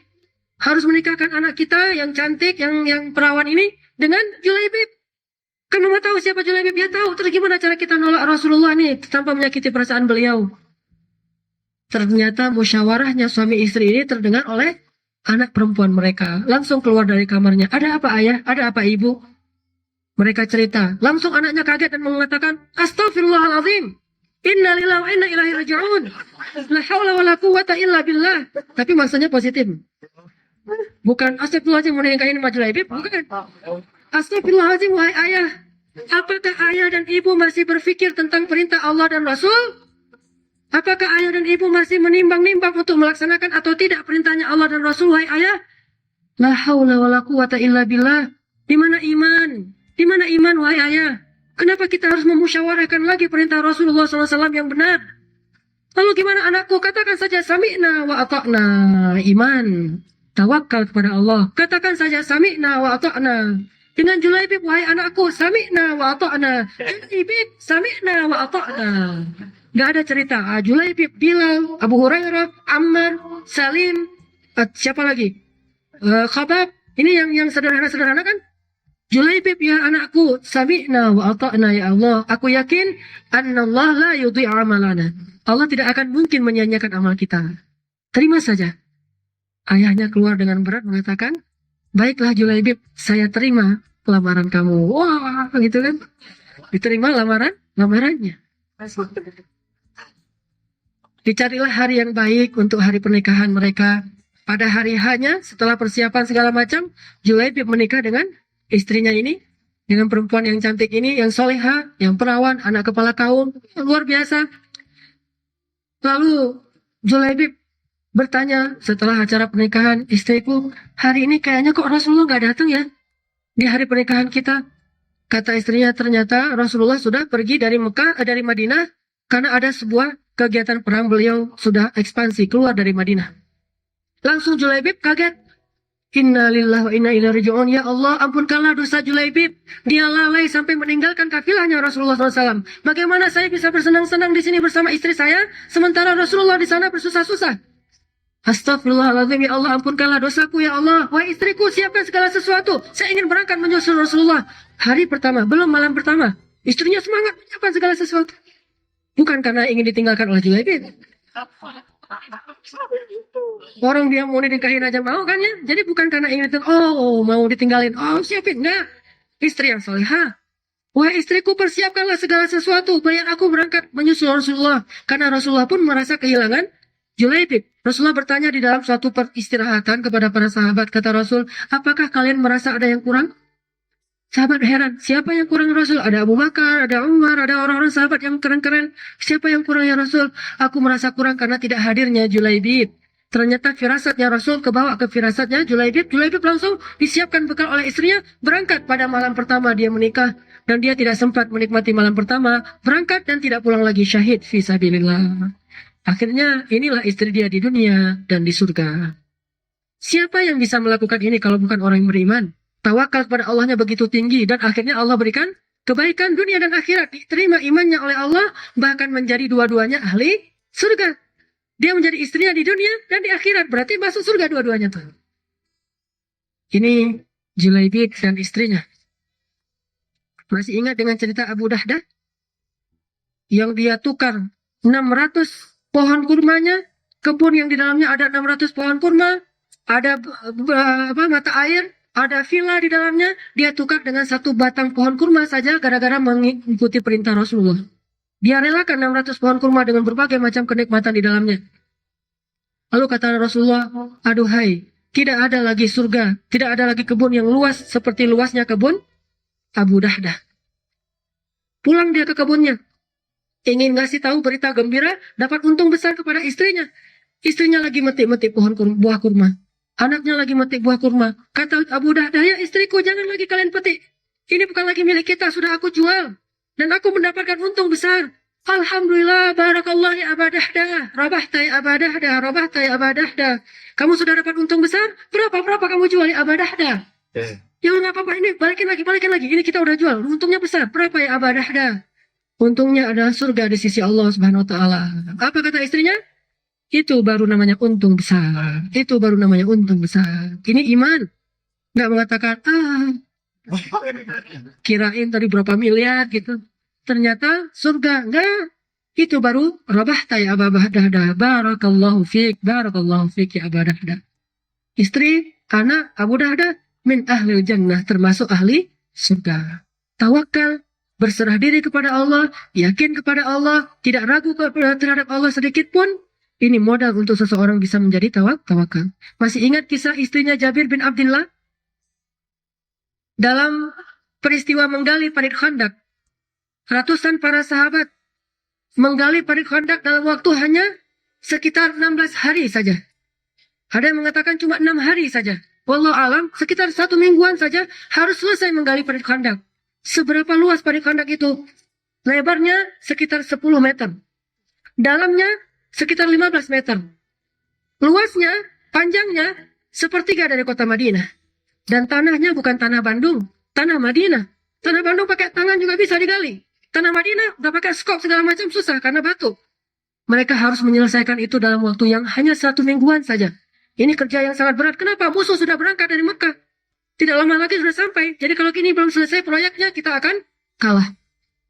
Harus menikahkan anak kita yang cantik, yang perawan ini dengan Julaibib. Kan mama tahu siapa Julaibib? Dia tahu. Terus gimana cara kita nolak Rasulullah nih tanpa menyakiti perasaan beliau? Ternyata musyawarahnya suami istri ini terdengar oleh anak perempuan mereka. Langsung keluar dari kamarnya. Ada apa ayah? Ada apa ibu? Mereka cerita. Langsung anaknya kaget dan mengatakan, Astaghfirullahaladzim. Inna lillahi wa inna ilaihi raji'un. La haula wa la quwwata illa billah. Tapi maksudnya positif. Bukan astagfirullahaladzim mau nikahin sama Julaibib. Bukan. Astagfirullahaladzim wahai ayah. Apakah ayah dan ibu masih berpikir tentang perintah Allah dan Rasul? Apakah ayah dan ibu masih menimbang-nimbang untuk melaksanakan atau tidak perintahnya Allah dan Rasul, wahai ayah? La haula wa la quwwata illa billah. Di mana iman? Di mana iman, wahai ayah? Kenapa kita harus memusyawarahkan lagi perintah Rasulullah SAW yang benar? Lalu gimana anakku? Katakan saja sami'na wa ata'na. Iman. Tawakal kepada Allah. Katakan saja sami'na wa ata'na. Dengan Julaibib, wahai anakku, sami'na wa ata'na. Julaibib, sami'na wa ata'na. Nggak ada cerita. Julaibib, Bilal, Abu Hurairah, Ammar, Salim, siapa lagi? Khabab. Ini yang sederhana-sederhana kan? Julaibib, ya anakku, sami'na wa ata'na ya Allah. Aku yakin annallah la yudhi'u amalana. Allah tidak akan mungkin menyia-nyiakan amal kita. Terima saja. Ayahnya keluar dengan berat mengatakan, baiklah Julaibib, saya terima lamaran kamu. Wah, gitu kan? Diterima lamarannya. Dicarilah hari yang baik untuk hari pernikahan mereka. Pada hari hanya setelah persiapan segala macam, Julaibib menikah dengan istrinya ini, dengan perempuan yang cantik ini, yang soleha, yang perawan, anak kepala kaum, luar biasa. Lalu Julaibib bertanya setelah acara pernikahan, istriku, hari ini kayaknya kok Rasulullah nggak datang ya di hari pernikahan kita. Kata istrinya, ternyata Rasulullah sudah pergi dari dari Madinah karena ada sebuah kegiatan perang, beliau sudah ekspansi keluar dari Madinah. Langsung Julaibib kaget. Inna lillahi wa inna ilaihi raji'un. Ya Allah, ampunkanlah dosa Julaibib. Dia lalai sampai meninggalkan kafilahnya Rasulullah SAW. Bagaimana saya bisa bersenang-senang di sini bersama istri saya, sementara Rasulullah di sana bersusah-susah? Astagfirullahaladzim, ya Allah, ampunkanlah dosaku ya Allah. Wahai istriku, siapkan segala sesuatu. Saya ingin berangkat menyusul Rasulullah. Hari pertama, belum malam pertama. Istrinya semangat menyiapkan segala sesuatu. Bukan karena ingin ditinggalkan oleh Julaibib. Orang dia mau dinikahin aja mau kan ya. Jadi bukan karena ingin mau ditinggalin. Oh siapin, enggak. Istri yang soleha. Wah istriku, persiapkanlah segala sesuatu. Biar aku berangkat menyusul Rasulullah. Karena Rasulullah pun merasa kehilangan Julaibib. Rasulullah bertanya di dalam suatu peristirahatan kepada para sahabat. Kata Rasul, apakah kalian merasa ada yang kurang? Sahabat heran, siapa yang kurang Rasul? Ada Abu Bakar, ada Umar, ada orang-orang sahabat yang keren-keren. Siapa yang kurang ya Rasul? Aku merasa kurang karena tidak hadirnya Julaibib. Ternyata firasatnya Rasul kebawa ke firasatnya Julaibib. Julaibib langsung disiapkan bekal oleh istrinya. Berangkat pada malam pertama dia menikah. Dan dia tidak sempat menikmati malam pertama. Berangkat dan tidak pulang lagi, syahid fisabilillah. Akhirnya inilah istri dia di dunia dan di surga. Siapa yang bisa melakukan ini kalau bukan orang yang beriman? Tawakal kepada Allahnya begitu tinggi dan akhirnya Allah berikan kebaikan dunia dan akhirat. Diterima imannya oleh Allah, bahkan menjadi dua-duanya ahli surga. Dia menjadi istrinya di dunia dan di akhirat, berarti masuk surga dua-duanya tuh. Ini Julaibib dan istrinya. Masih ingat dengan cerita Abu Dahdah? Yang dia tukar 600 pohon kurmanya, kebun yang di dalamnya ada 600 pohon kurma, ada mata air, ada villa di dalamnya, dia tukar dengan satu batang pohon kurma saja gara-gara mengikuti perintah Rasulullah. Dia relakan 600 pohon kurma dengan berbagai macam kenikmatan di dalamnya. Lalu kata Rasulullah, aduhai, tidak ada lagi surga, tidak ada lagi kebun yang luas seperti luasnya kebun Abu Dahdah. Pulang dia ke kebunnya, ingin ngasih tahu berita gembira, dapat untung besar kepada istrinya. Istrinya lagi metik-metik buah kurma. Anaknya lagi metik buah kurma. Kata Abu Dahdah, ya istriku, jangan lagi kalian petik. Ini bukan lagi milik kita, sudah aku jual. Dan aku mendapatkan untung besar. Alhamdulillah, barakallah ya Abu Dahdah. Rabahta ya Abu Dahdah, rabahta ya Abu Dahdah. Kamu sudah dapat untung besar? Berapa kamu jual ya Abu Dahdah? Ya nggak apa-apa, ini balikin lagi. Ini kita udah jual, untungnya besar. Berapa ya Abu Dahdah? Untungnya adalah surga di sisi Allah Subhanahu wa Ta'ala. Apa kata istrinya? Itu baru namanya untung besar. Itu baru namanya untung besar. Ini iman. Nggak mengatakan, kirain tadi berapa miliar gitu. Ternyata surga. Enggak. Itu baru rabahta ya Aba Dahdah. Barakallahu fiik. Barakallahu fiik ya Aba Dahdah. Istri, anak Abu Dahdah min ahli jannah. Termasuk ahli surga. Tawakal. Berserah diri kepada Allah. Yakin kepada Allah. Tidak ragu terhadap Allah sedikit pun. Ini modal untuk seseorang bisa menjadi tawakal. Masih ingat kisah istrinya Jabir bin Abdullah? Dalam peristiwa menggali parit Khandak, ratusan para sahabat menggali parit Khandak dalam waktu hanya sekitar 16 hari saja. Ada yang mengatakan cuma 6 hari saja. Wallahu alam, sekitar 1 mingguan saja harus selesai menggali parit Khandak. Seberapa luas parit Khandak itu? Lebarnya sekitar 10 meter. Dalamnya sekitar 15 meter. Luasnya, panjangnya, sepertiga dari kota Madinah. Dan tanahnya bukan tanah Bandung, tanah Madinah. Tanah Bandung pakai tangan juga bisa digali. Tanah Madinah udah pakai skop segala macam susah karena batu. Mereka harus menyelesaikan itu dalam waktu yang hanya 1 mingguan saja. Ini kerja yang sangat berat. Kenapa? Musuh sudah berangkat dari Mekah. Tidak lama lagi sudah sampai. Jadi kalau kini belum selesai proyeknya, kita akan kalah.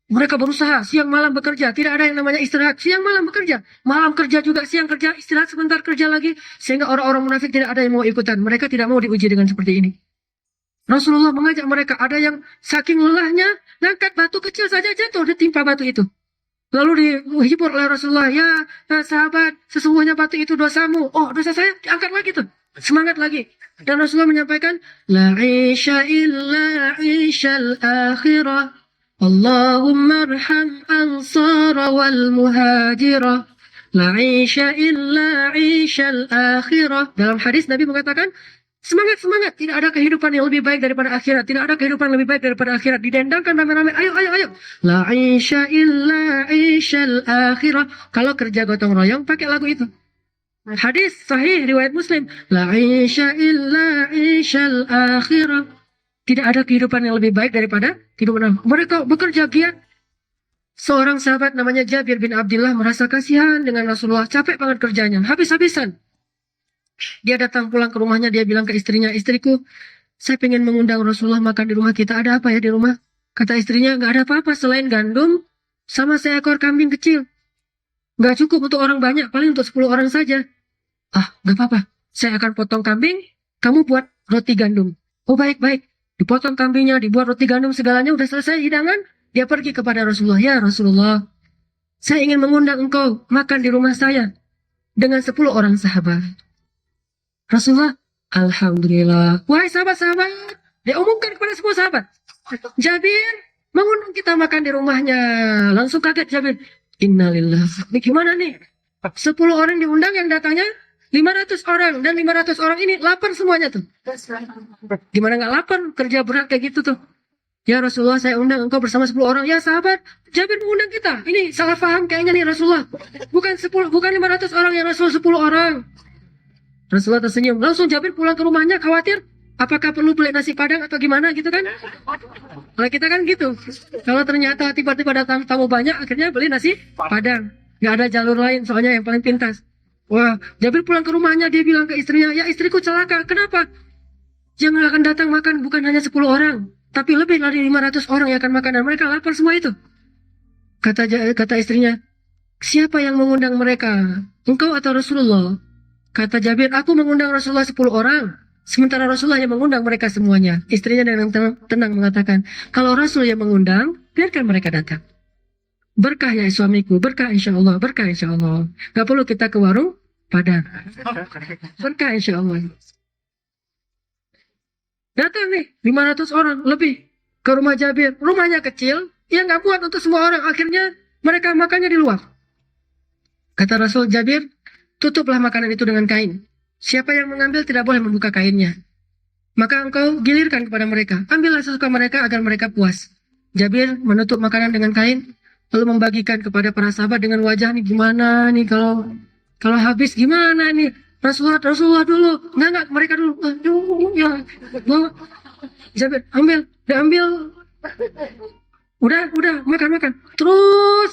Mereka berusaha, siang malam bekerja. Tidak ada yang namanya istirahat. Siang malam bekerja. Malam kerja juga, siang kerja, istirahat sebentar, kerja lagi. Sehingga orang-orang munafik tidak ada yang mau ikutan. Mereka tidak mau diuji dengan seperti ini. Rasulullah mengajak mereka. Ada yang saking lelahnya, ngangkat batu kecil saja jatuh, ditimpa batu itu. Lalu dihibur oleh Rasulullah, ya sahabat, sesungguhnya batu itu dosamu. Oh, dosa saya diangkat lagi tuh. Semangat lagi. Dan Rasulullah menyampaikan, La isha illa ishal akhirah. Allahumma arham ansara wal muhajirah. La isha illa ishal akhirah. Dalam hadis Nabi mengatakan, semangat, semangat. Tidak ada kehidupan yang lebih baik daripada akhirat. Tidak ada kehidupan yang lebih baik daripada akhirat. Didendangkan rame-rame. Ayo, ayo, ayo. La isha illa ishal akhirah. Kalau kerja gotong royong, pakai lagu itu. Hadis sahih riwayat Muslim. La isha illa ishal akhirah. Tidak ada kehidupan yang lebih baik daripada kehidupan mereka bekerja giat. Seorang sahabat namanya Jabir bin Abdullah merasa kasihan dengan Rasulullah. Capek banget kerjanya. Habis-habisan. Dia datang pulang ke rumahnya, dia bilang ke istrinya, istriku, saya pengen mengundang Rasulullah makan di rumah kita. Ada apa ya di rumah? Kata istrinya, nggak ada apa-apa selain gandum sama seekor kambing kecil. Nggak cukup untuk orang banyak, paling untuk 10 orang saja. Ah, nggak apa-apa. Saya akan potong kambing, kamu buat roti gandum. Oh, baik-baik. Dipotong kambingnya, dibuat roti gandum, segalanya udah selesai hidangan. Dia pergi kepada Rasulullah. Ya Rasulullah, saya ingin mengundang engkau makan di rumah saya dengan 10 orang sahabat. Rasulullah, Alhamdulillah. Wahai sahabat-sahabat, dia umumkan kepada semua sahabat. Jabir mengundang kita makan di rumahnya. Langsung kaget Jabir. Innalillah. Ini gimana nih? 10 orang diundang, yang datangnya 500 orang. Dan 500 orang ini lapar semuanya tuh. Gimana nggak lapar? Kerja berat kayak gitu tuh. Ya Rasulullah, saya undang engkau bersama 10 orang. Ya sahabat, Jabir mengundang kita. Ini salah paham kayaknya nih Rasulullah. Bukan 500 orang, ya Rasul 10 orang. Rasulullah tersenyum. Langsung Jabir pulang ke rumahnya khawatir. Apakah perlu beli nasi padang atau gimana gitu kan? Kalau kita kan gitu. Kalau ternyata tiba-tiba datang tamu banyak, akhirnya beli nasi padang. Nggak ada jalur lain, soalnya yang paling pintas. Wah, Jabir pulang ke rumahnya, dia bilang ke istrinya, ya istriku celaka. Kenapa? Yang akan datang makan bukan hanya 10 orang, tapi lebih dari 500 orang yang akan makan. Dan mereka lapar semua itu. Kata istrinya, siapa yang mengundang mereka? Engkau atau Rasulullah? Kata Jabir, aku mengundang Rasulullah 10 orang. Sementara Rasulullah yang mengundang mereka semuanya. Istrinya dengan tenang mengatakan, kalau Rasul yang mengundang, biarkan mereka datang. Berkah ya suamiku, berkah insya Allah, berkah insya Allah. Gak perlu kita ke warung padang. Berkah insya Allah. Datang nih, 500 orang lebih ke rumah Jabir. Rumahnya kecil, ya gak muat untuk semua orang. Akhirnya mereka makannya di luar. Kata Rasul, Jabir, tutuplah makanan itu dengan kain. Siapa yang mengambil tidak boleh membuka kainnya. Maka engkau gilirkan kepada mereka. Ambillah sesuka mereka agar mereka puas. Jabir menutup makanan dengan kain, lalu membagikan kepada para sahabat dengan wajah nih, gimana nih kalau habis gimana nih? Rasulullah dulu. Enggak, mereka dulu. Aduh, ya. Bawa. Jabir, diambil. Udah, makan. Terus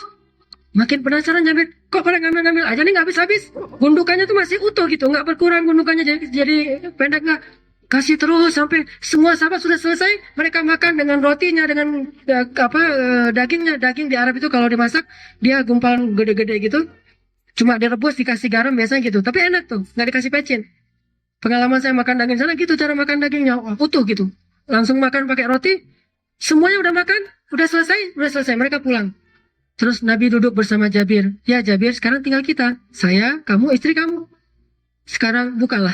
makin penasaran Jabir, kok pada ngambil aja nih nggak habis-habis. Gundukannya tuh masih utuh gitu, nggak berkurang gundukannya jadi pendek nggak. Kasih terus sampai semua sahabat sudah selesai. Mereka makan dengan rotinya, dengan dagingnya. Daging di Arab itu kalau dimasak dia gumpalan gede-gede gitu. Cuma direbus dikasih garam biasanya gitu. Tapi enak tuh, nggak dikasih pecin. Pengalaman saya makan daging sana gitu, cara makan dagingnya utuh gitu. Langsung makan pakai roti. Semuanya udah makan, udah selesai. Mereka pulang. Terus Nabi duduk bersama Jabir. Ya Jabir, sekarang tinggal kita. Saya, kamu, istri kamu. Sekarang bukalah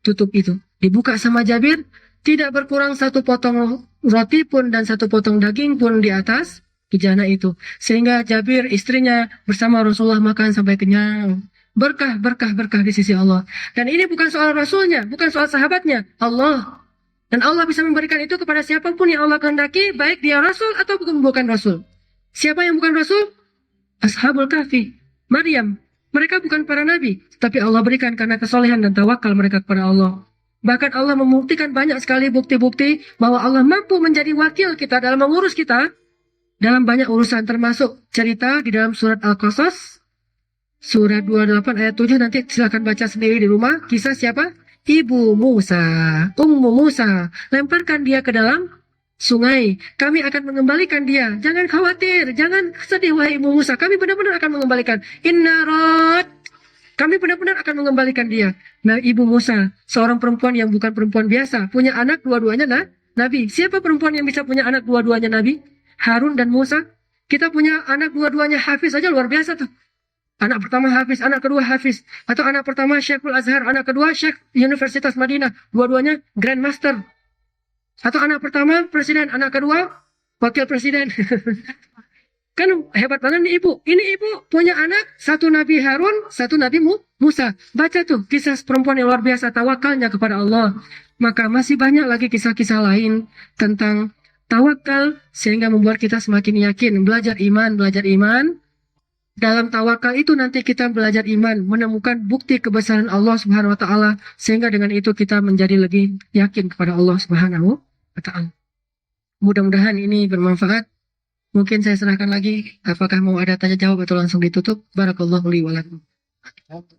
tutup itu. Dibuka sama Jabir. Tidak berkurang 1 potong roti pun dan 1 potong daging pun di atas bejana itu. Sehingga Jabir, istrinya bersama Rasulullah makan sampai kenyang. Berkah di sisi Allah. Dan ini bukan soal Rasulnya, bukan soal sahabatnya. Allah. Dan Allah bisa memberikan itu kepada siapapun yang Allah kehendaki, baik dia Rasul atau bukan Rasul. Siapa yang bukan Rasul? Ashabul Kahfi, Maryam. Mereka bukan para nabi, tapi Allah berikan karena kesolehan dan tawakal mereka kepada Allah. Bahkan Allah membuktikan banyak sekali bukti-bukti bahwa Allah mampu menjadi wakil kita dalam mengurus kita. dalam banyak urusan, termasuk cerita di dalam surat Al-Qasas, surat 28 ayat 7, nanti silakan baca sendiri di rumah. Kisah siapa? Ibu Musa, Ummu Musa. Lemparkan dia ke dalam sungai. Kami akan mengembalikan dia. Jangan khawatir, jangan sedih wahai Ibu Musa. Kami benar-benar akan mengembalikan. Inna rad. Kami benar-benar akan mengembalikan dia. Nah, Ibu Musa, seorang perempuan yang bukan perempuan biasa, punya anak dua-duanya Nabi. Siapa perempuan yang bisa punya anak dua-duanya Nabi? Harun dan Musa. Kita punya anak dua-duanya Hafiz aja luar biasa tuh. Anak pertama Hafiz, anak kedua Hafiz. Atau anak pertama Syekhul Azhar, anak kedua Syekh Universitas Madinah. Dua-duanya Grandmaster. Atau anak pertama Presiden, anak kedua Wakil Presiden. Kan hebat banget nih ibu. Ini ibu punya anak, satu Nabi Harun, satu Nabi Musa. Baca tuh kisah perempuan yang luar biasa, tawakalnya kepada Allah. Maka masih banyak lagi kisah-kisah lain tentang tawakal, sehingga membuat kita semakin yakin. Belajar iman. Dalam tawakal itu nanti kita belajar iman, menemukan bukti kebesaran Allah Subhanahu wa taala, sehingga dengan itu kita menjadi lebih yakin kepada Allah Subhanahu wa taala. Mudah-mudahan ini bermanfaat. Mungkin saya serahkan lagi, apakah mau ada tanya jawab atau langsung ditutup? Barakallahu li wa lakum.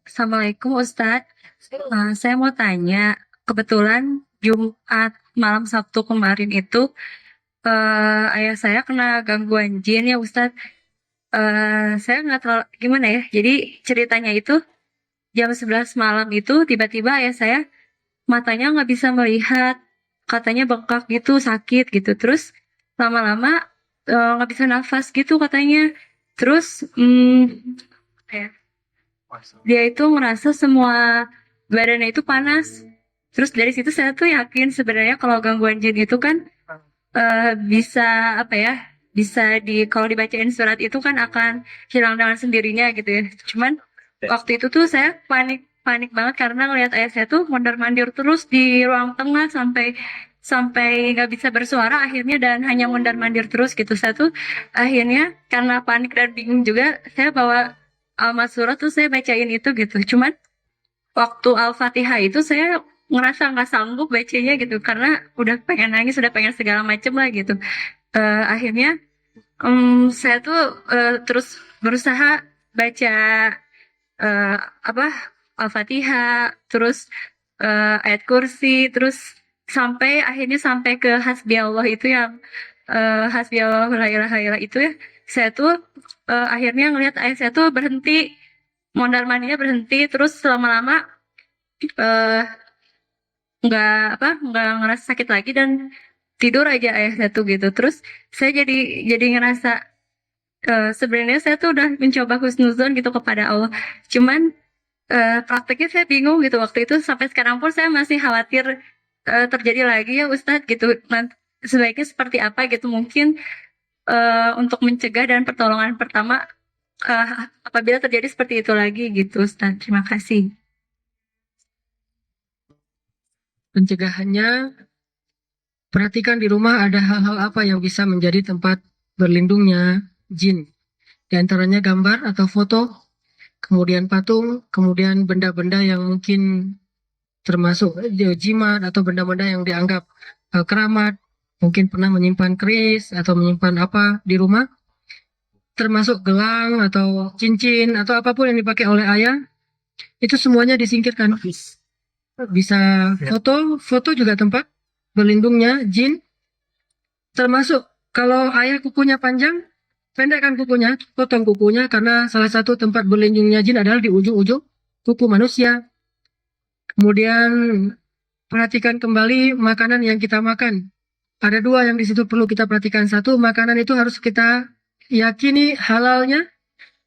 Assalamualaikum Ustadz. Saya mau tanya, kebetulan Jumat malam Sabtu kemarin itu ayah saya kena gangguan jin ya Ustadz. Saya nggak terlalu gimana ya. Jadi ceritanya itu jam 11 malam itu tiba-tiba ayah saya matanya nggak bisa melihat, katanya bengkak gitu, sakit gitu. Terus lama-lama nggak bisa nafas gitu katanya. Terus ya, dia itu ngerasa semua badannya itu panas. Terus dari situ saya tuh yakin sebenarnya kalau gangguan jin itu kan bisa apa ya? Bisa kalau dibacain surat itu kan akan hilang dengan sendirinya gitu ya. Cuman waktu itu tuh saya panik banget karena ngelihat ayah saya tuh mondar-mandir terus di ruang tengah sampai sampai nggak bisa bersuara akhirnya dan hanya mondar-mandir terus gitu. Saya tuh akhirnya karena panik dan bingung juga saya bawa Al-Masurah tuh saya bacain itu gitu. Cuman waktu Al-Fatihah itu saya ngerasa nggak sanggup bacanya gitu karena udah pengen nangis, udah pengen segala macem lah gitu. Akhirnya saya tuh terus berusaha baca apa Al-Fatihah, terus ayat kursi, terus akhirnya sampai ke hasbi Allah itu yang hasbi Allah la ilaha illallah itu ya. Saya tuh akhirnya ngelihat ayah saya tuh berhenti, mondar mandirnya berhenti, terus lama-lama eh, nggak ngerasa sakit lagi dan tidur aja ayah saya tuh gitu. Terus saya jadi ngerasa sebenarnya saya tuh udah mencoba husnuzon gitu kepada Allah. Cuman prakteknya saya bingung gitu waktu itu sampai sekarang pun saya masih khawatir terjadi lagi ya Ustadz gitu. Nanti sebaiknya seperti apa gitu mungkin untuk mencegah dan pertolongan pertama apabila terjadi seperti itu lagi gitu Ustadz. Terima kasih. Pencegahannya, perhatikan di rumah ada hal-hal apa yang bisa menjadi tempat berlindungnya jin. Di antaranya gambar atau foto, kemudian patung, kemudian benda-benda yang mungkin termasuk jimat atau benda-benda yang dianggap keramat, mungkin pernah menyimpan keris atau menyimpan apa di rumah, termasuk gelang atau cincin atau apapun yang dipakai oleh ayah, itu semuanya disingkirkan. Bisa foto juga tempat berlindungnya jin, termasuk kalau ayah kukunya panjang, pendekkan kukunya, potong kukunya, karena salah satu tempat berlindungnya jin adalah di ujung-ujung kuku manusia. Kemudian perhatikan kembali makanan yang kita makan. Ada dua yang di situ perlu kita perhatikan. Satu, makanan itu harus kita yakini halalnya.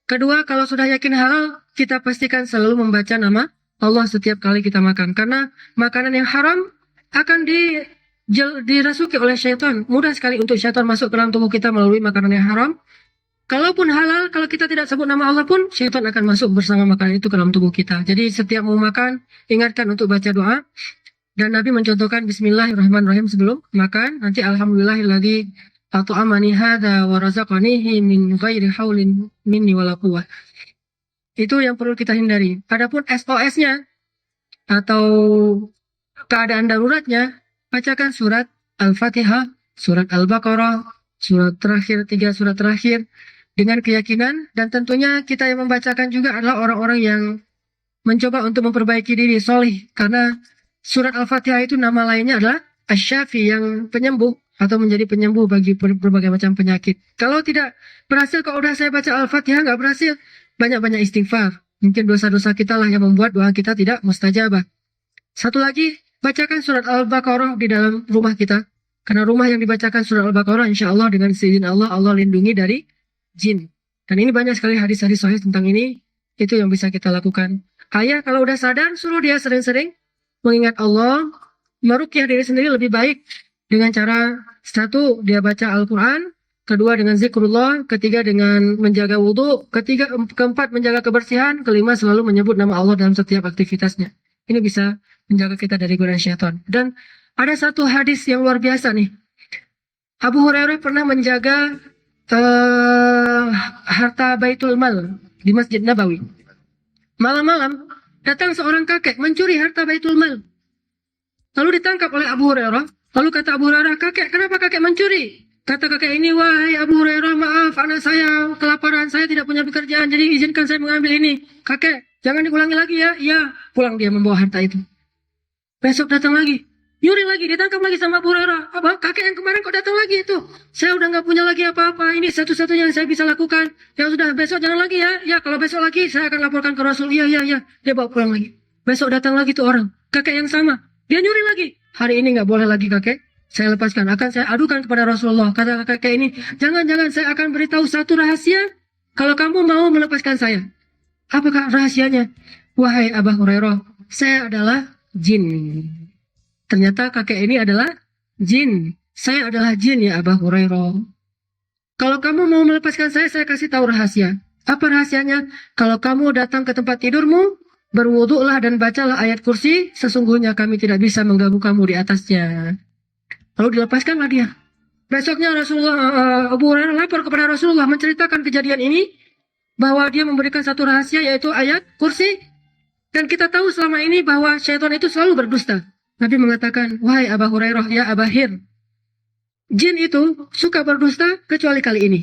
Kedua, kalau sudah yakin halal, kita pastikan selalu membaca nama Allah setiap kali kita makan. Karena makanan yang haram akan dirasuki oleh syaitan. Mudah sekali untuk syaitan masuk ke dalam tubuh kita melalui makanan yang haram. Kalaupun halal, kalau kita tidak sebut nama Allah pun, syaitan akan masuk bersama makanan itu ke dalam tubuh kita. Jadi setiap mau makan, ingatkan untuk baca doa. Dan Nabi mencontohkan Bismillahirrahmanirrahim sebelum makan. Nanti Alhamdulillahilladzi at'amani hadza wa razaqanihi min ghairi haulin minni wala quwwah. Itu yang perlu kita hindari. Adapun SOS-nya atau keadaan daruratnya, bacakan surat Al-Fatihah, surat Al-Baqarah, surat terakhir, 3 surat terakhir, dengan keyakinan, dan tentunya kita yang membacakan juga adalah orang-orang yang mencoba untuk memperbaiki diri, solih, karena surat Al-Fatihah itu nama lainnya adalah Asy-Syafi, yang penyembuh atau menjadi penyembuh bagi berbagai macam penyakit. Kalau tidak berhasil, kalau udah saya baca Al-Fatihah nggak berhasil, banyak-banyak istighfar. Mungkin dosa-dosa kita lah yang membuat doa kita tidak mustajabah. Satu lagi, bacakan surat Al-Baqarah di dalam rumah kita. Karena rumah yang dibacakan surat Al-Baqarah, insya Allah dengan seizin Allah, Allah lindungi dari jin. Dan ini banyak sekali hadis-hadis sahih tentang ini. Itu yang bisa kita lakukan. Ayah kalau udah sadar, suruh dia sering-sering mengingat Allah, meruqyah diri sendiri lebih baik dengan cara, satu, dia baca Al-Quran, kedua dengan zikrullah, ketiga dengan menjaga wudhu, keempat menjaga kebersihan, kelima selalu menyebut nama Allah dalam setiap aktivitasnya. Ini bisa menjaga kita dari godaan syaitan. Dan ada satu hadis yang luar biasa nih. Abu Hurairah pernah menjaga harta Baitul Mal di Masjid Nabawi. Malam-malam datang seorang kakek mencuri harta Baitul Mal. Lalu ditangkap oleh Abu Hurairah. Lalu kata Abu Hurairah, kakek, kenapa kakek mencuri? Kata kakek ini, wahai Abu Hurairah, maaf, anak saya kelaparan, saya tidak punya pekerjaan, jadi izinkan saya mengambil ini. Kakek, jangan diulangi lagi ya. Iya, pulang dia membawa harta itu. Besok datang lagi, nyuri lagi, ditangkap lagi sama Abu Hurairah. Apa? Kakek yang kemarin kok datang lagi itu? Saya udah nggak punya lagi apa-apa. Ini satu-satunya yang saya bisa lakukan. Ya sudah, besok jangan lagi ya. Ya, kalau besok lagi saya akan laporkan ke Rasul. Iya. Dia bawa pulang lagi. Besok datang lagi tuh orang, kakek yang sama. Dia nyuri lagi. Hari ini nggak boleh lagi kakek. Saya lepaskan. Akan saya adukan kepada Rasulullah. Kata kakek ini, jangan. Saya akan beritahu satu rahasia. Kalau kamu mau melepaskan saya. Apakah rahasianya? Wahai Abu Hurairah, saya adalah jin. Ternyata kakek ini adalah jin. Saya adalah jin ya Abu Hurairah. Kalau kamu mau melepaskan saya kasih tahu rahasia. Apa rahasianya? Kalau kamu datang ke tempat tidurmu, berwuduklah dan bacalah ayat kursi, sesungguhnya kami tidak bisa mengganggu kamu di atasnya. Lalu dilepaskanlah dia. Besoknya Abu Hurairah lapor kepada Rasulullah menceritakan kejadian ini, bahwa dia memberikan satu rahasia yaitu ayat kursi. Dan kita tahu selama ini bahwa syaitan itu selalu berdusta. Nabi mengatakan, wahai Abu Hurairah, ya Abahir, jin itu suka berdusta kecuali kali ini.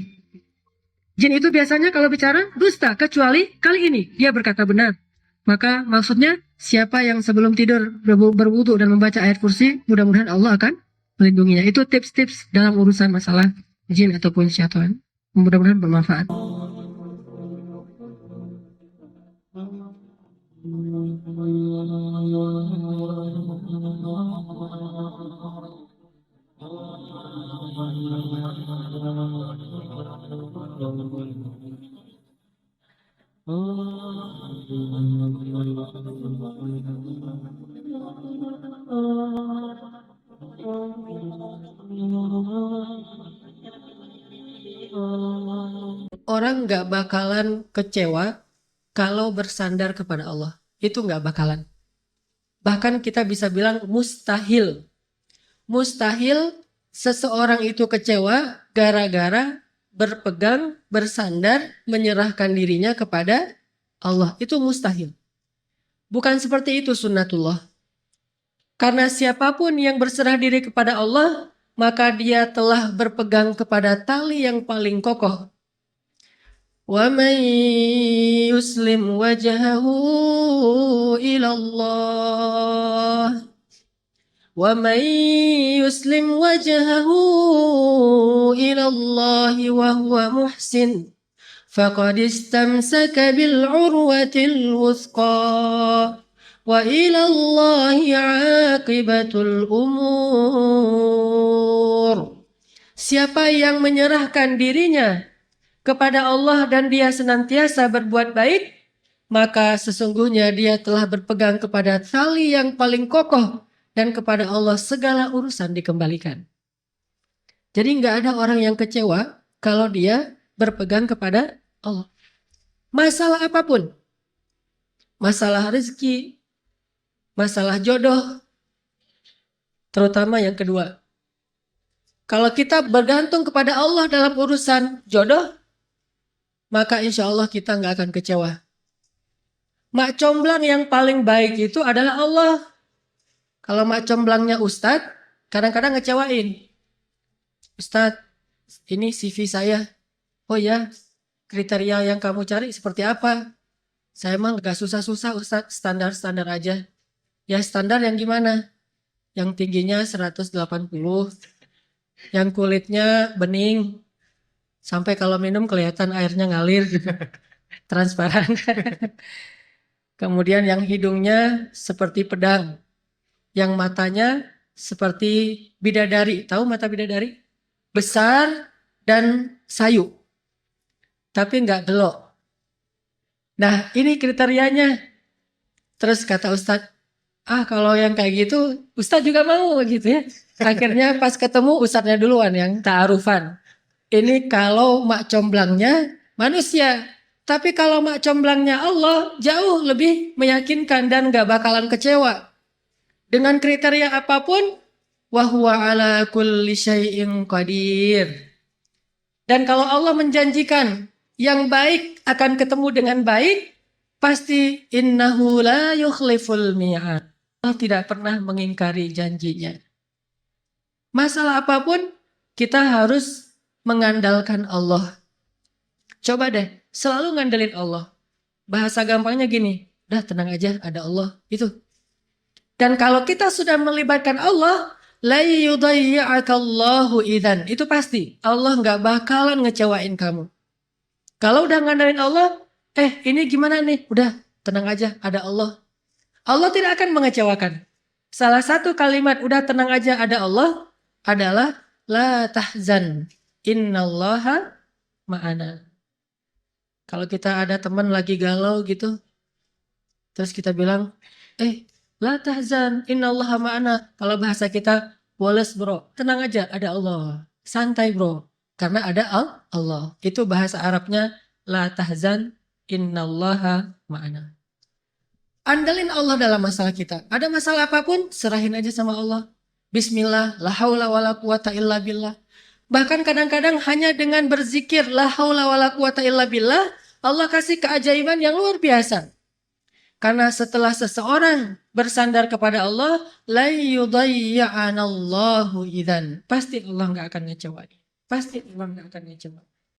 Jin itu biasanya kalau bicara dusta, kecuali kali ini dia berkata benar. Maka maksudnya siapa yang sebelum tidur berwudu dan membaca ayat kursi, mudah-mudahan Allah akan melindunginya. Itu tips-tips dalam urusan masalah jin ataupun syaitan. Mudah-mudahan bermanfaat. Orang nggak bakalan kecewa kalau bersandar kepada Allah. Itu nggak bakalan. Bahkan kita bisa bilang mustahil. Mustahil seseorang itu kecewa gara-gara berpegang, bersandar, menyerahkan dirinya kepada Allah. Itu mustahil. Bukan seperti itu sunnatullah. Karena siapapun yang berserah diri kepada Allah, maka dia telah berpegang kepada tali yang paling kokoh. وَمَنْ يُسْلِمْ وَجْهَهُ إِلَى اللَّهِ وَمَنْ يُسْلِمْ وَجْهَهُ إِلَى اللَّهِ وَهُوَ مُحْسِنٌ فَقَدِ اسْتَمْسَكَ بِالْعُرْوَةِ الْوُثْقَى وَإِلَى اللَّهِ عَاقِبَةُ الْأُمُورِ. Siapa yang menyerahkan dirinya kepada Allah dan dia senantiasa berbuat baik, maka sesungguhnya dia telah berpegang kepada tali yang paling kokoh dan kepada Allah segala urusan dikembalikan. Jadi nggak ada orang yang kecewa kalau dia berpegang kepada Allah. Masalah apapun, masalah rezeki, masalah jodoh, terutama yang kedua. Kalau kita bergantung kepada Allah dalam urusan jodoh, maka insya Allah kita nggak akan kecewa. Mak comblang yang paling baik itu adalah Allah. Kalau mak comblangnya ustadz, kadang-kadang ngecewain. Ustadz, ini CV saya. Oh ya, kriteria yang kamu cari seperti apa? Saya emang gak susah-susah Ustaz, standar-standar aja. Ya standar yang gimana? Yang tingginya 180, yang kulitnya bening, sampai kalau minum kelihatan airnya ngalir gitu, transparan. Kemudian yang hidungnya seperti pedang, yang matanya seperti bidadari. Tahu mata bidadari? Besar dan sayu, tapi nggak gelok. Nah ini kriterianya. Terus kata Ustadz, kalau yang kayak gitu Ustadz juga mau gitu ya. Akhirnya pas ketemu Ustadznya duluan yang ta'arufan. Ini kalau mak comblangnya manusia. Tapi kalau mak comblangnya Allah jauh lebih meyakinkan dan gak bakalan kecewa. Dengan kriteria apapun, wahuwa ala kulli syai'in qadir. Dan kalau Allah menjanjikan yang baik akan ketemu dengan baik, pasti innahu la yukhliful mi'ad. Allah tidak pernah mengingkari janjinya. Masalah apapun, kita harus mengandalkan Allah. Coba deh, selalu ngandelin Allah. Bahasa gampangnya gini, udah tenang aja, ada Allah. Itu. Dan kalau kita sudah melibatkan Allah, la yudayya'akallahu idzan. Itu pasti. Allah nggak bakalan ngecewain kamu. Kalau udah ngandelin Allah, ini gimana nih? Udah, tenang aja, ada Allah. Allah tidak akan mengecewakan. Salah satu kalimat udah tenang aja ada Allah adalah la tahzan. Innallaha ma'ana. Kalau kita ada teman lagi galau gitu, terus kita bilang, la tahzan, innallaha ma'ana. Kalau bahasa kita, woles bro, tenang aja, ada Allah. Santai bro, karena ada Allah. Itu bahasa Arabnya, la tahzan, innallaha ma'ana. Andalin Allah dalam masalah kita. Ada masalah apapun, serahin aja sama Allah. Bismillah, la haula wa la quwata illa billah. Bahkan kadang-kadang hanya dengan berzikir, la haula wa la quwata illa billah, Allah kasih keajaiban yang luar biasa. Karena setelah seseorang bersandar kepada Allah, la yudayya'anallahu idzan. Pasti Allah nggak akan ngecewain. Pasti Allah nggak akan ngecewain.